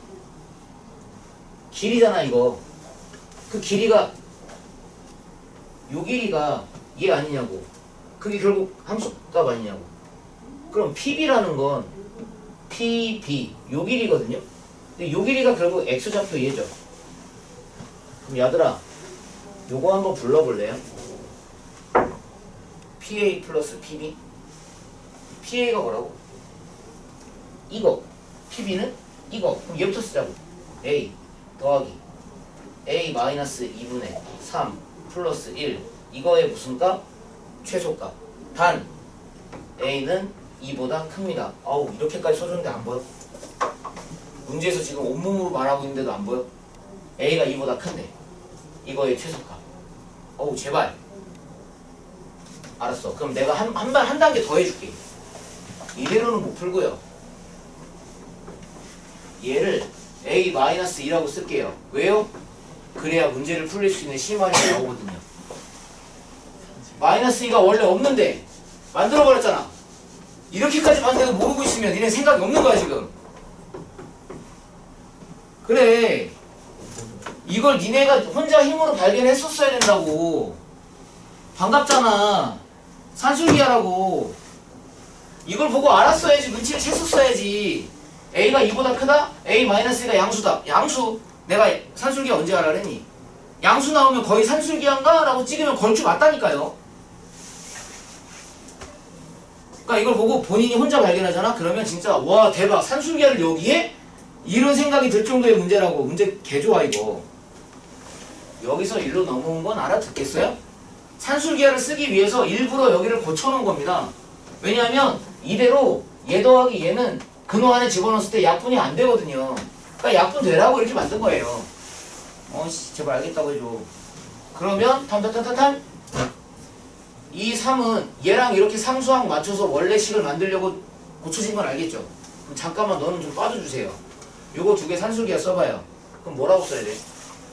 S1: 길이잖아, 이거. 그 길이가, 요 길이가 얘 아니냐고. 그게 결국 함수값 아니냐고. 그럼 PB라는 건 PB, 요 길이거든요? 근데 요 길이가 결국 X좌표 얘죠. 그럼 얘들아, 요거 한번 불러볼래요? PA 플러스 PB? PA가 뭐라고? 이거. PB는 이거. 그럼 얘부터 쓰자고. A 더하기 A-2분의 3 플러스 1. 이거의 무슨 값? 최소값. 단 A는 2보다 큽니다. 아우, 이렇게까지 써줬는데 안 보여? 문제에서 지금 온몸으로 말하고 있는데도 안 보여? A가 2보다 큰데 이거의 최소값. 어우, 제발. 알았어. 그럼 내가 한 단계 더 해줄게. 이대로는 못 풀고요. 얘를 A-2라고 쓸게요. 왜요? 그래야 문제를 풀릴 수 있는 심화이 나오거든요. -2가 원래 없는데 만들어버렸잖아. 이렇게까지 만들어도 모르고 있으면 니네 생각이 없는 거야 지금. 그래, 이걸 니네가 혼자 힘으로 발견했었어야 된다고. 반갑잖아. 산술기하라고. 이걸 보고 알았어야지. 문치를 채썼어야지. A가 2보다 크다? A-1가 양수다. 양수. 내가 산술기하 언제 알아 그랬니? 양수 나오면 거의 산술기하인가? 라고 찍으면 걸쭉 맞다니까요. 그러니까 이걸 보고 본인이 혼자 발견하잖아? 그러면 진짜 와 대박 산술기하를 여기에? 이런 생각이 들 정도의 문제라고. 문제 개 좋아 이거. 여기서 일로 넘어온 건 알아듣겠어요? 산술기하를 쓰기 위해서 일부러 여기를 고쳐놓은 겁니다. 왜냐하면 이대로 얘 더하기 얘는 근호 안에 집어넣었을 때 약분이 안 되거든요. 그러니까 약분 되라고 이렇게 만든 거예요. 어씨 제발 알겠다고 해줘. 그러면 탐탐탐탐탐 이 3은 얘랑 이렇게 상수항 맞춰서 원래 식을 만들려고 고쳐진 건 알겠죠? 그럼 잠깐만 너는 좀 빠져주세요. 요거 두 개 산술기하 써봐요. 그럼 뭐라고 써야 돼?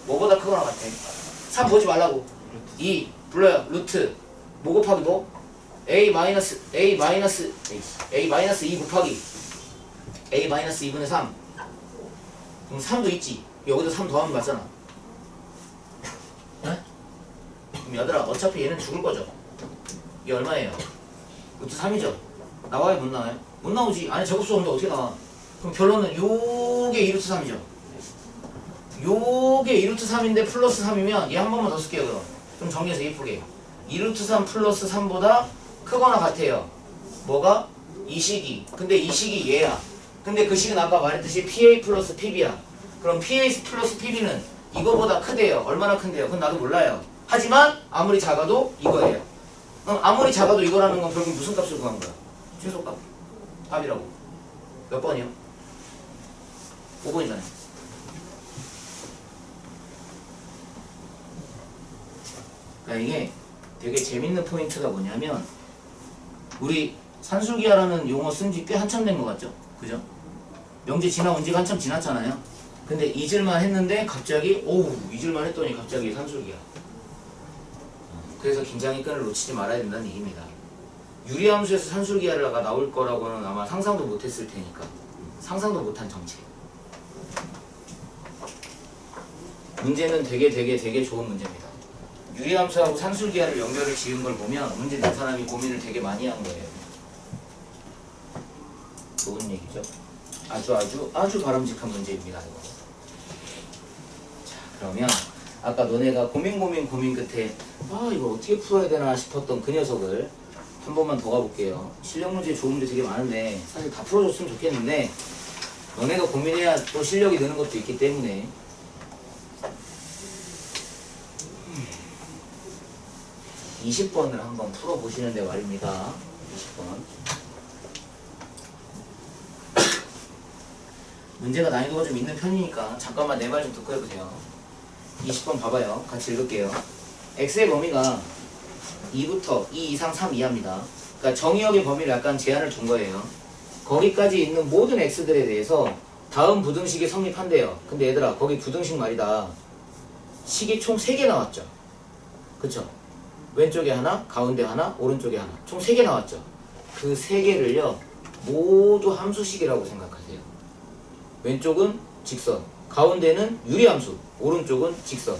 S1: 뭐보다 크거나 같아? 3 보지 말라고. 2 불러요. 루트 뭐 곱하기 뭐? A-2 곱하기 A-2분의 3. 그럼 3도 있지. 여기도 3 더하면 맞잖아. 네? 그럼 얘들아 어차피 얘는 죽을 거죠. 이게 얼마예요? 루트 3이죠. 나와요 못 나와요? 못 나오지. 안에 제곱수 없는데 어떻게 나와? 그럼 결론은 요게 2루트 3이죠. 요게 2루트 3인데 플러스 3이면 얘 한 번만 더 쓸게요. 그럼 좀 정리해서 예쁘게 2루트 3 플러스 3보다 크거나 같아요. 뭐가? 이 식이. 근데 이 식이 얘야. 근데 그 식은 아까 말했듯이 PA 플러스 PB야. 그럼 PA 플러스 PB는 이거보다 크대요. 얼마나 큰데요? 그건 나도 몰라요. 하지만 아무리 작아도 이거예요. 그럼 아무리 작아도 이거라는 건 결국 무슨 값을 구한 거야? 최소값. 답이라고. 몇 번이요? 5번이잖아요. 그러니까 이게 되게 재밌는 포인트가 뭐냐면 우리 산술기하라는 용어 쓴 지 꽤 한참 된 것 같죠? 그죠? 명제 지나온 지가 한참 지났잖아요. 근데 잊을만 했는데 갑자기 오우 잊을만 했더니 갑자기 산술기하. 그래서 긴장의 끈을 놓치지 말아야 된다는 얘기입니다. 유리함수에서 산술기하가 나올 거라고는 아마 상상도 못했을 테니까. 상상도 못한 정책. 문제는 되게 좋은 문제입니다. 유리함수하고 산술기하를 연결을 지은 걸 보면 문제 낸 사람이 고민을 되게 많이 한 거예요. 좋은 얘기죠. 아주 바람직한 문제입니다. 이거. 자, 그러면 아까 너네가 고민 끝에 이걸 어떻게 풀어야 되나 싶었던 그 녀석을 한 번만 더 가볼게요. 실력 문제 좋은 문제 되게 많은데 사실 다 풀어줬으면 좋겠는데 너네가 고민해야 또 실력이 느는 것도 있기 때문에 20번을 한번 풀어보시는데 말입니다. 20번. 문제가 난이도가 좀 있는 편이니까 잠깐만 내 말 좀 듣고 해보세요. 20번 봐봐요. 같이 읽을게요. x의 범위가 2부터 2 이상 3 이하입니다. 그러니까 정의역의 범위를 약간 제한을 둔 거예요. 거기까지 있는 모든 x들에 대해서 다음 부등식이 성립한대요. 근데 얘들아 거기 부등식 말이다. 식이 총 3개 나왔죠. 그쵸? 왼쪽에 하나, 가운데 하나, 오른쪽에 하나. 총 3개 나왔죠. 그 3개를요 모두 함수식이라고 생각하세요. 왼쪽은 직선, 가운데는 유리함수, 오른쪽은 직선.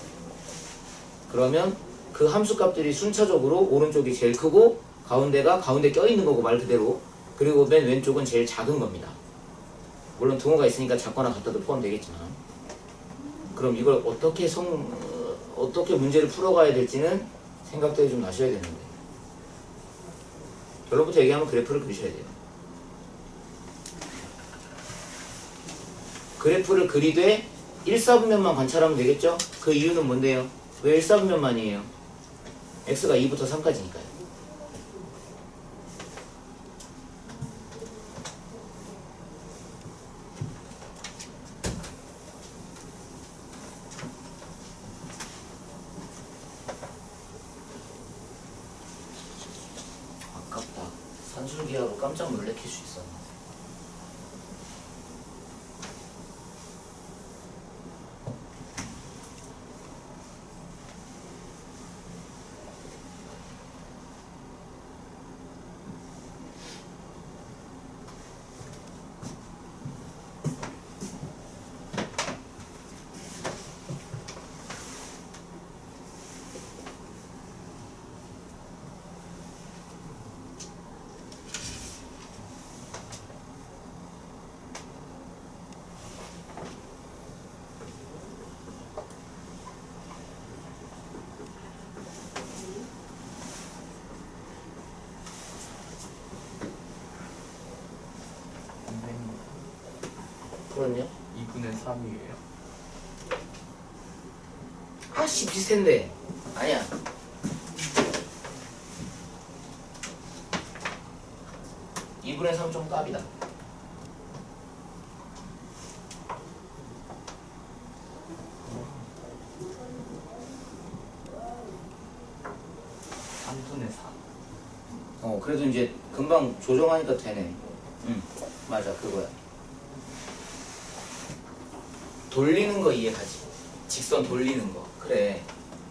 S1: 그러면 그 함수값들이 순차적으로 오른쪽이 제일 크고 가운데가 가운데 껴있는 거고 말 그대로. 그리고 맨 왼쪽은 제일 작은 겁니다. 물론 등호가 있으니까 작거나 같다도 포함되겠지만. 그럼 이걸 어떻게 문제를 풀어가야 될지는 생각들이 좀 나셔야 되는데 결론부터 얘기하면 그래프를 그리셔야 돼요. 그래프를 그리되 1사분면만 관찰하면 되겠죠? 그 이유는 뭔데요? 왜 1사분면만이에요? x가 2부터 3까지니까요. 아깝다. 산술기하고 깜짝 놀래킬 수 있었나? 그럼요.
S2: 2분의 3이에요.
S1: 아씨 비슷한데 아니야. 2분의 3 좀 깝이다.
S2: 3분의 4.
S1: 그래도 이제 금방 조정하니까 되네. 맞아 그거야. 돌리는 거 이해가지. 직선 돌리는 거. 그래.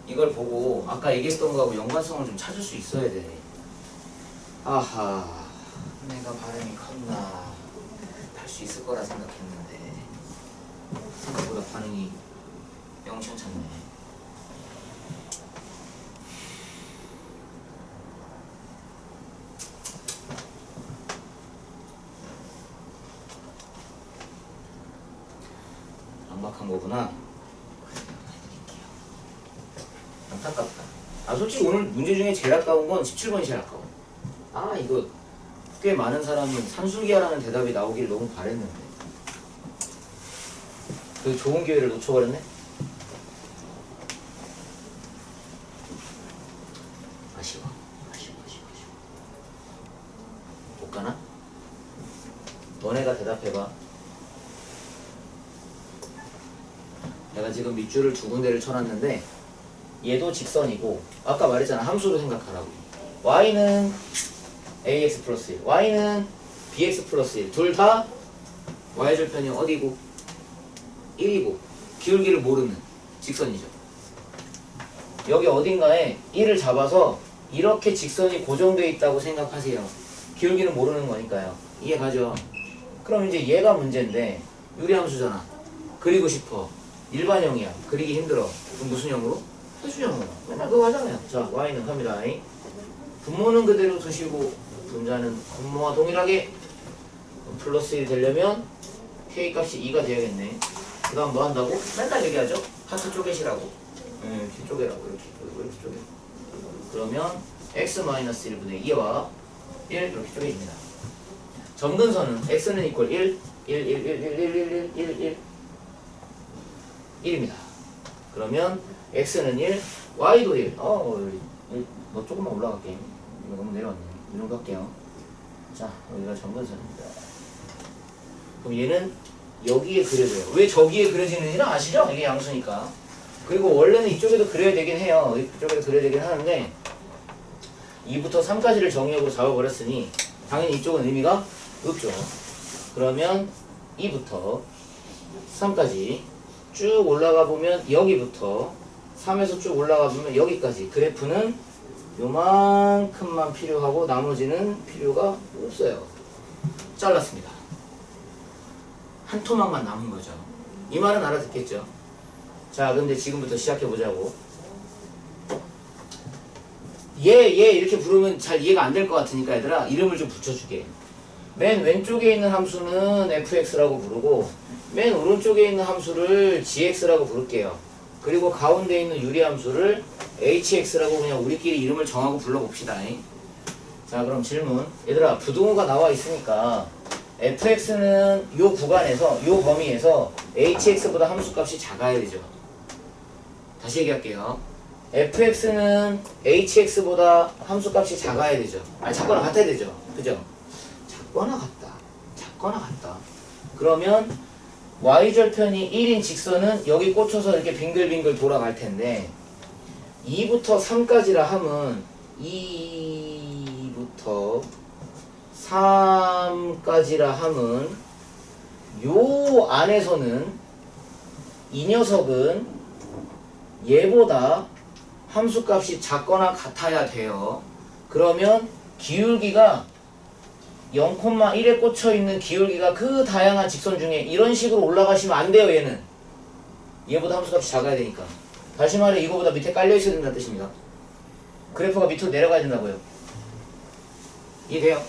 S1: 이걸 보고 아까 얘기했던 거하고 연관성을 좀 찾을 수 있어야 돼. 아하. 내가 바람이 컸나. 할 수 있을 거라 생각했는데 생각보다 반응이 영천찮네. 막한 거구나. 안타깝다. 솔직히 오늘 문제 중에 제일 아까운 건 17번이 제일 아까워. 이거 꽤 많은 사람이 산술기하라는 대답이 나오길 너무 바랬는데 그 좋은 기회를 놓쳐버렸네. 아쉬워. 못 가나? 너네가 대답해봐. 내가 지금 밑줄을 두 군데를 쳐놨는데 얘도 직선이고 아까 말했잖아. 함수로 생각하라고. y는 ax 플러스 1 y는 bx 플러스 1 둘 다 y절편이 어디고? 1이고 기울기를 모르는 직선이죠. 여기 어딘가에 1을 잡아서 이렇게 직선이 고정되어 있다고 생각하세요. 기울기는 모르는 거니까요. 이해가죠? 그럼 이제 얘가 문제인데 유리함수잖아. 그리고 싶어. 일반형이야. 그리기 힘들어. 그럼 무슨 형으로? 해수형으로. 맨날 그거 하잖아요. 자, y는 갑니다. 분모는 그대로 두시고 분자는 분모와 동일하게 플러스 1 되려면 k 값이 2가 되어야겠네. 그 다음 뭐 한다고? 맨날 얘기하죠? 하트 쪼개시라고. 이렇게 쪼개라고. 이렇게 쪼개. 그러면 x-1분의 2와 1 이렇게 쪼개집니다. 점근선은 x는 이퀄 1, 1입니다. 그러면 x는 1, y도 1. 너 조금만 올라갈게. 이거 너무 내려왔네. 이 정도 할게요. 자, 여기가 점근선입니다. 그럼 얘는 여기에 그려져요. 왜 저기에 그려지는지는 아시죠? 이게 양수니까. 그리고 원래는 이쪽에도 그려야 되긴 해요. 이쪽에도 그려야 되긴 하는데 2부터 3까지를 정의역으로 잡아버렸으니 당연히 이쪽은 의미가 없죠. 그러면 2부터 3까지 쭉 올라가 보면 여기부터 3에서 쭉 올라가 보면 여기까지 그래프는 요만큼만 필요하고 나머지는 필요가 없어요. 잘랐습니다. 한 토막만 남은 거죠. 이 말은 알아듣겠죠? 자, 근데 지금부터 시작해 보자고. 얘 이렇게 부르면 잘 이해가 안 될 것 같으니까 얘들아 이름을 좀 붙여줄게. 맨 왼쪽에 있는 함수는 fx라고 부르고 맨 오른쪽에 있는 함수를 gx라고 부를게요. 그리고 가운데 있는 유리함수를 hx라고 그냥 우리끼리 이름을 정하고 불러봅시다. 자, 그럼 질문. 얘들아 부등호가 나와 있으니까 fx는 요 구간에서 요 범위에서 hx보다 함수값이 작아야 되죠. 다시 얘기할게요. fx는 hx보다 함수값이 작아야 되죠. 작거나 같아야 되죠. 그죠? 작거나 같다. 그러면 y절편이 1인 직선은 여기 꽂혀서 이렇게 빙글빙글 돌아갈 텐데 2부터 3까지라 함은 2부터 3까지라 함은 요 안에서는 이 녀석은 얘보다 함수값이 작거나 같아야 돼요. 그러면 기울기가 0,1에 꽂혀있는 기울기가 그 다양한 직선 중에 이런 식으로 올라가시면 안 돼요. 얘는 얘보다 함수값이 작아야 되니까. 다시 말해 이거보다 밑에 깔려있어야 된다는 뜻입니다. 그래프가 밑으로 내려가야 된다고요. 이해돼요?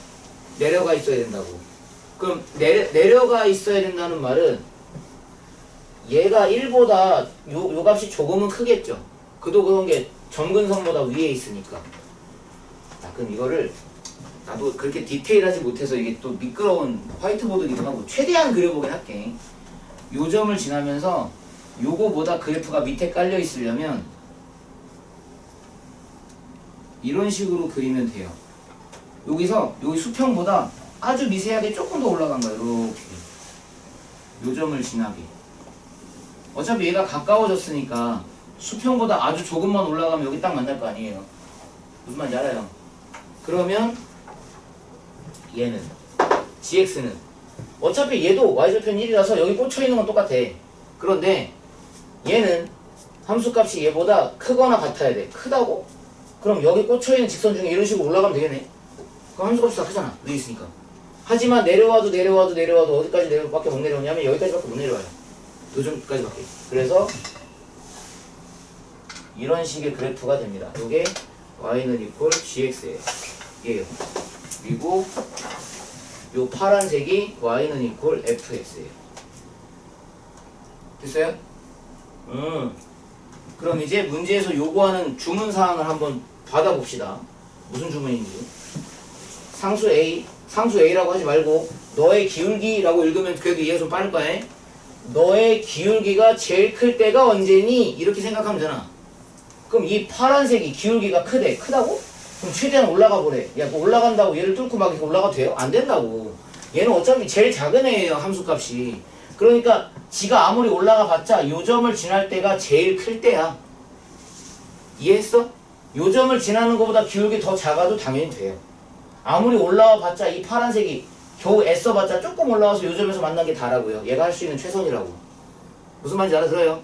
S1: 내려가 있어야 된다고. 그럼 내려가 있어야 된다는 말은 얘가 1보다 요 값이 조금은 크겠죠. 그도 그런 게 점근선보다 위에 있으니까. 자, 그럼 이거를 나도 그렇게 디테일하지 못해서 이게 또 미끄러운 화이트보드기도 하고 최대한 그려보긴 할게. 요 점을 지나면서 요거보다 그래프가 밑에 깔려 있으려면 이런 식으로 그리면 돼요. 여기서 여기 수평보다 아주 미세하게 조금 더 올라간 거예요. 이렇게 요 점을 지나게. 어차피 얘가 가까워졌으니까 수평보다 아주 조금만 올라가면 여기 딱 만날 거 아니에요. 무슨 말인지 알아요? 그러면 얘는 gx는 어차피 얘도 y좌편 1이라서 여기 꽂혀있는 건 똑같아. 그런데 얘는 함수값이 얘보다 크거나 같아야 돼. 크다고? 그럼 여기 꽂혀있는 직선 중에 이런 식으로 올라가면 되겠네. 그럼 함수값이 다 크잖아. 여기 있으니까. 하지만 내려와도 어디까지 밖에 못 내려오냐면 여기까지밖에 못 내려와요. 요점까지밖에. 그래서 이런 식의 그래프가 됩니다. 요게 y는 equal gx예요. 얘요. 그리고 요 파란색이 y는 equal fx예요. 됐어요? 그럼 이제 문제에서 요구하는 주문 사항을 한번 받아봅시다. 무슨 주문인지. 상수 A라고 하지 말고 너의 기울기라고 읽으면 그래도 이해가 좀 빠를 거야. 너의 기울기가 제일 클 때가 언제니? 이렇게 생각하면 되잖아. 그럼 이 파란색이 기울기가 크다고? 그럼 최대한 올라가 보래. 야, 뭐 올라간다고 얘를 뚫고 막 이렇게 올라가도 돼요? 안 된다고. 얘는 어차피 제일 작은 애예요, 함수값이. 그러니까 지가 아무리 올라가 봤자 요 점을 지날 때가 제일 클 때야. 이해했어? 요 점을 지나는 것보다 기울기 더 작아도 당연히 돼요. 아무리 올라와 봤자 이 파란색이 겨우 애써봤자 조금 올라와서 요 점에서 만난 게 다라고요. 얘가 할 수 있는 최선이라고. 무슨 말인지 알아들어요?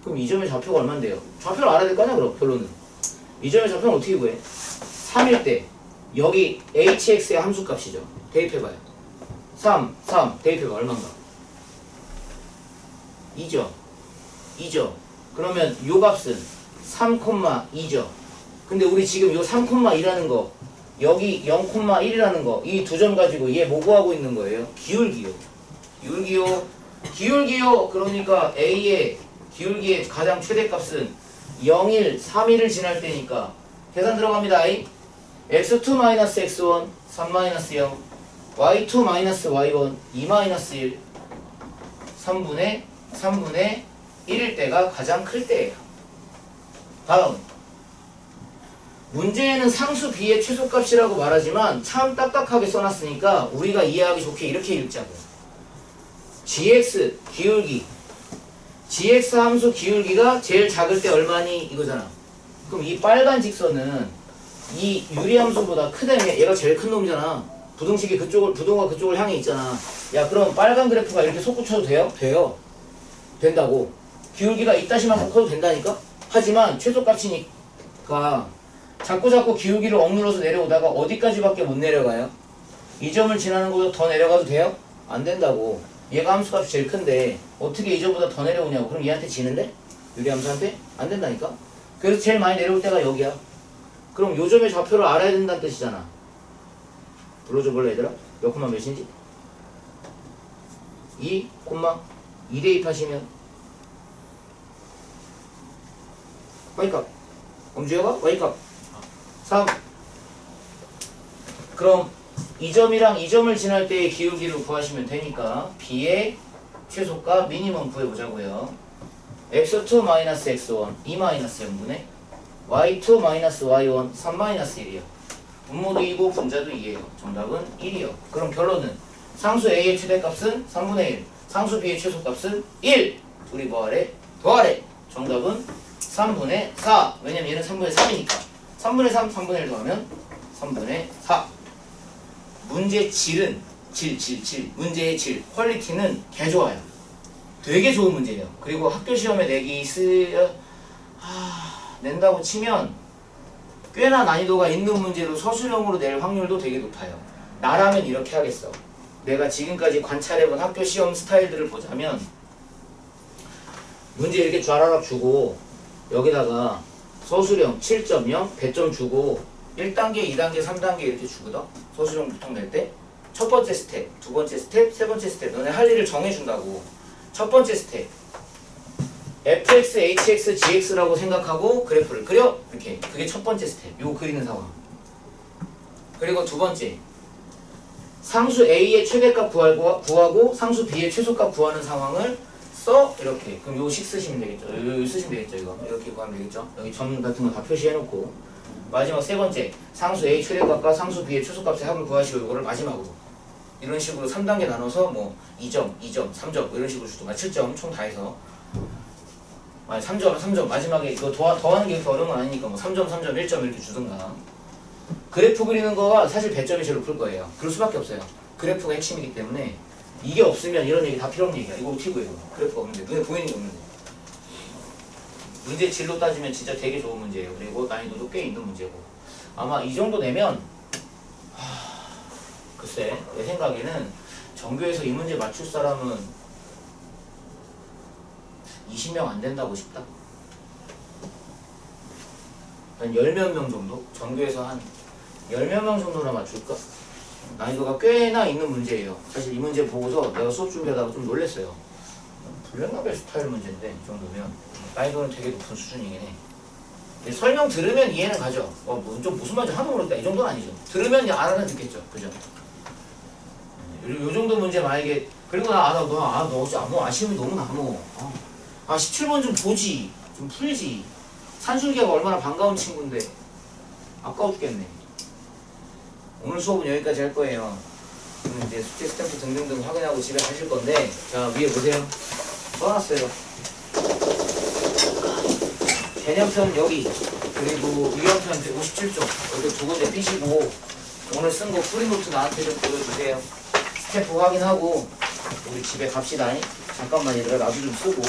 S1: 그럼 이 점의 좌표가 얼만데요? 좌표를 알아야 될 거 아니야, 그럼 결론은. 이 점의 좌표는 어떻게 구해? 3일 때 여기 hx의 함수값이죠. 대입해봐요. 3 대입해봐. 얼마인가? 2죠. 그러면 요 값은 3,2죠. 근데 우리 지금 요 3,2라는 거 여기 0,1이라는 거 이 두 점 가지고 얘 뭐 구하고 있는 거예요? 기울기요. 그러니까 A의 기울기의 가장 최대값은 0, 3일을 지날 때니까 계산 들어갑니다. I x2-x1 3-0 y2-y1 2-1 3분의 1일 때가 가장 클 때예요. 다음 문제에는 상수 b의 최소값이라고 말하지만 참 딱딱하게 써놨으니까 우리가 이해하기 좋게 이렇게 읽자고. gx 기울기 gx 함수 기울기가 제일 작을 때 얼마니 이거잖아. 그럼 이 빨간 직선은 이 유리함수보다 크다면 얘가 제일 큰 놈이잖아. 부등식이 부등호가 그쪽을 향해 있잖아. 야, 그럼 빨간 그래프가 이렇게 솟구쳐도 돼요? 돼요. 된다고. 기울기가 이따시만큼 커도 된다니까? 하지만 최소값이니까 자꾸 기울기를 억눌러서 내려오다가 어디까지밖에 못 내려가요? 이 점을 지나는 것보다 더 내려가도 돼요? 안 된다고. 얘가 함수값이 제일 큰데 어떻게 이 점보다 더 내려오냐고. 그럼 얘한테 지는데? 유리함수한테? 안 된다니까? 그래서 제일 많이 내려올 때가 여기야. 그럼 요 점의 좌표를 알아야 된다는 뜻이잖아. 불러줘 볼래 얘들아? 몇 콤마 몇인지? 2, 2 대입하시면 y값 엄주여가 y값 3. 그럼 이 점이랑 이 점을 지날 때의 기울기를 구하시면 되니까 b의 최소값 미니멈 구해보자고요. x2-x1 2-0분의 y2-y1 3-1이요. 분모도 2고 분자도 2예요. 정답은 1이요. 그럼 결론은 상수 A의 최대값은 3분의 1, 상수 B의 최소값은 1. 둘이 뭐하래? 더하래. 정답은 3분의 4. 왜냐면 얘는 3분의 3이니까. 3분의 3, 3분의 1 더하면 3분의 4. 문제 질은 문제의 질, 퀄리티는 개 좋아요. 되게 좋은 문제예요. 그리고 학교 시험에 낸다고 치면 꽤나 난이도가 있는 문제로 서술형으로 낼 확률도 되게 높아요. 나라면 이렇게 하겠어. 내가 지금까지 관찰해본 학교 시험 스타일들을 보자면 문제 이렇게 쫘라락 주고 여기다가 서술형 7.0 배점 주고 1단계, 2단계, 3단계 이렇게 주거든. 서술형 보통 낼 때 첫 번째 스텝, 두 번째 스텝, 세 번째 스텝 너네 할 일을 정해준다고. 첫 번째 스텝 fx, hx, gx라고 생각하고 그래프를 그려. 이렇게. 그게 첫 번째 스텝. 요거 그리는 상황. 그리고 두 번째 상수 A의 최대값 구하고 상수 B의 최소값 구하는 상황을 써. 이렇게. 그럼 요거 식 쓰시면 되겠죠. 여기 쓰시면 되겠죠. 이거. 이렇게 구하면 되겠죠. 여기 점 같은 거 다 표시해놓고. 마지막 세 번째. 상수 A 최대값과 상수 B의 최소값의 합을 구하시고 이거를 마지막으로. 이런 식으로 3단계 나눠서 뭐 2점, 2점, 3점 뭐 이런 식으로 주든가 7점 총 다 해서. 아니 3점 마지막에 이거 더하는 게 그렇게 어려운 건 아니니까 뭐 3점 1점 이렇게 주든가. 그래프 그리는 거가 사실 배점이 제일 높을 거예요. 그럴 수밖에 없어요. 그래프가 핵심이기 때문에 이게 없으면 이런 얘기 다 필요 없는 얘기야. 이거 어떻게 구해요? 그래프가 없는데 눈에 보이는 게 없는데. 문제 질로 따지면 진짜 되게 좋은 문제예요. 그리고 난이도도 꽤 있는 문제고. 아마 이 정도 내면 글쎄 내 생각에는 전교에서 이 문제 맞출 사람은 20명 안 된다고 싶다. 한 10몇 명 정도? 전교에서 한 10몇 명 정도나 맞출까? 난이도가 꽤나 있는 문제예요. 사실 이 문제 보고서 내가 수업 준비하다가 좀 놀랐어요. 불량나벨 스타일 문제인데 이 정도면 난이도는 되게 높은 수준이긴 해. 설명 들으면 이해는 가죠. 좀 무슨 말인지 하도 모르겠다 이 정도는 아니죠. 들으면 알아는 듣겠죠. 그죠? 요 정도 문제 만약에 그리고 너 어째 아쉬움이 너무 남어. 17번 좀 보지. 좀 풀지. 산술기가 얼마나 반가운 친구인데 아까워 죽겠네. 오늘 수업은 여기까지 할 거예요. 그럼 이제 숙제 스탬프 등등등 확인하고 집에 가실 건데 자 위에 보세요. 써놨어요. 개념편 여기 그리고 유형편 57쪽 이렇게 두 군데 삐시고 오늘 쓴 거 프리노트 나한테 좀 보여주세요. 스탬프 확인하고 우리 집에 갑시다. 잠깐만 얘들아 나도 좀 쓰고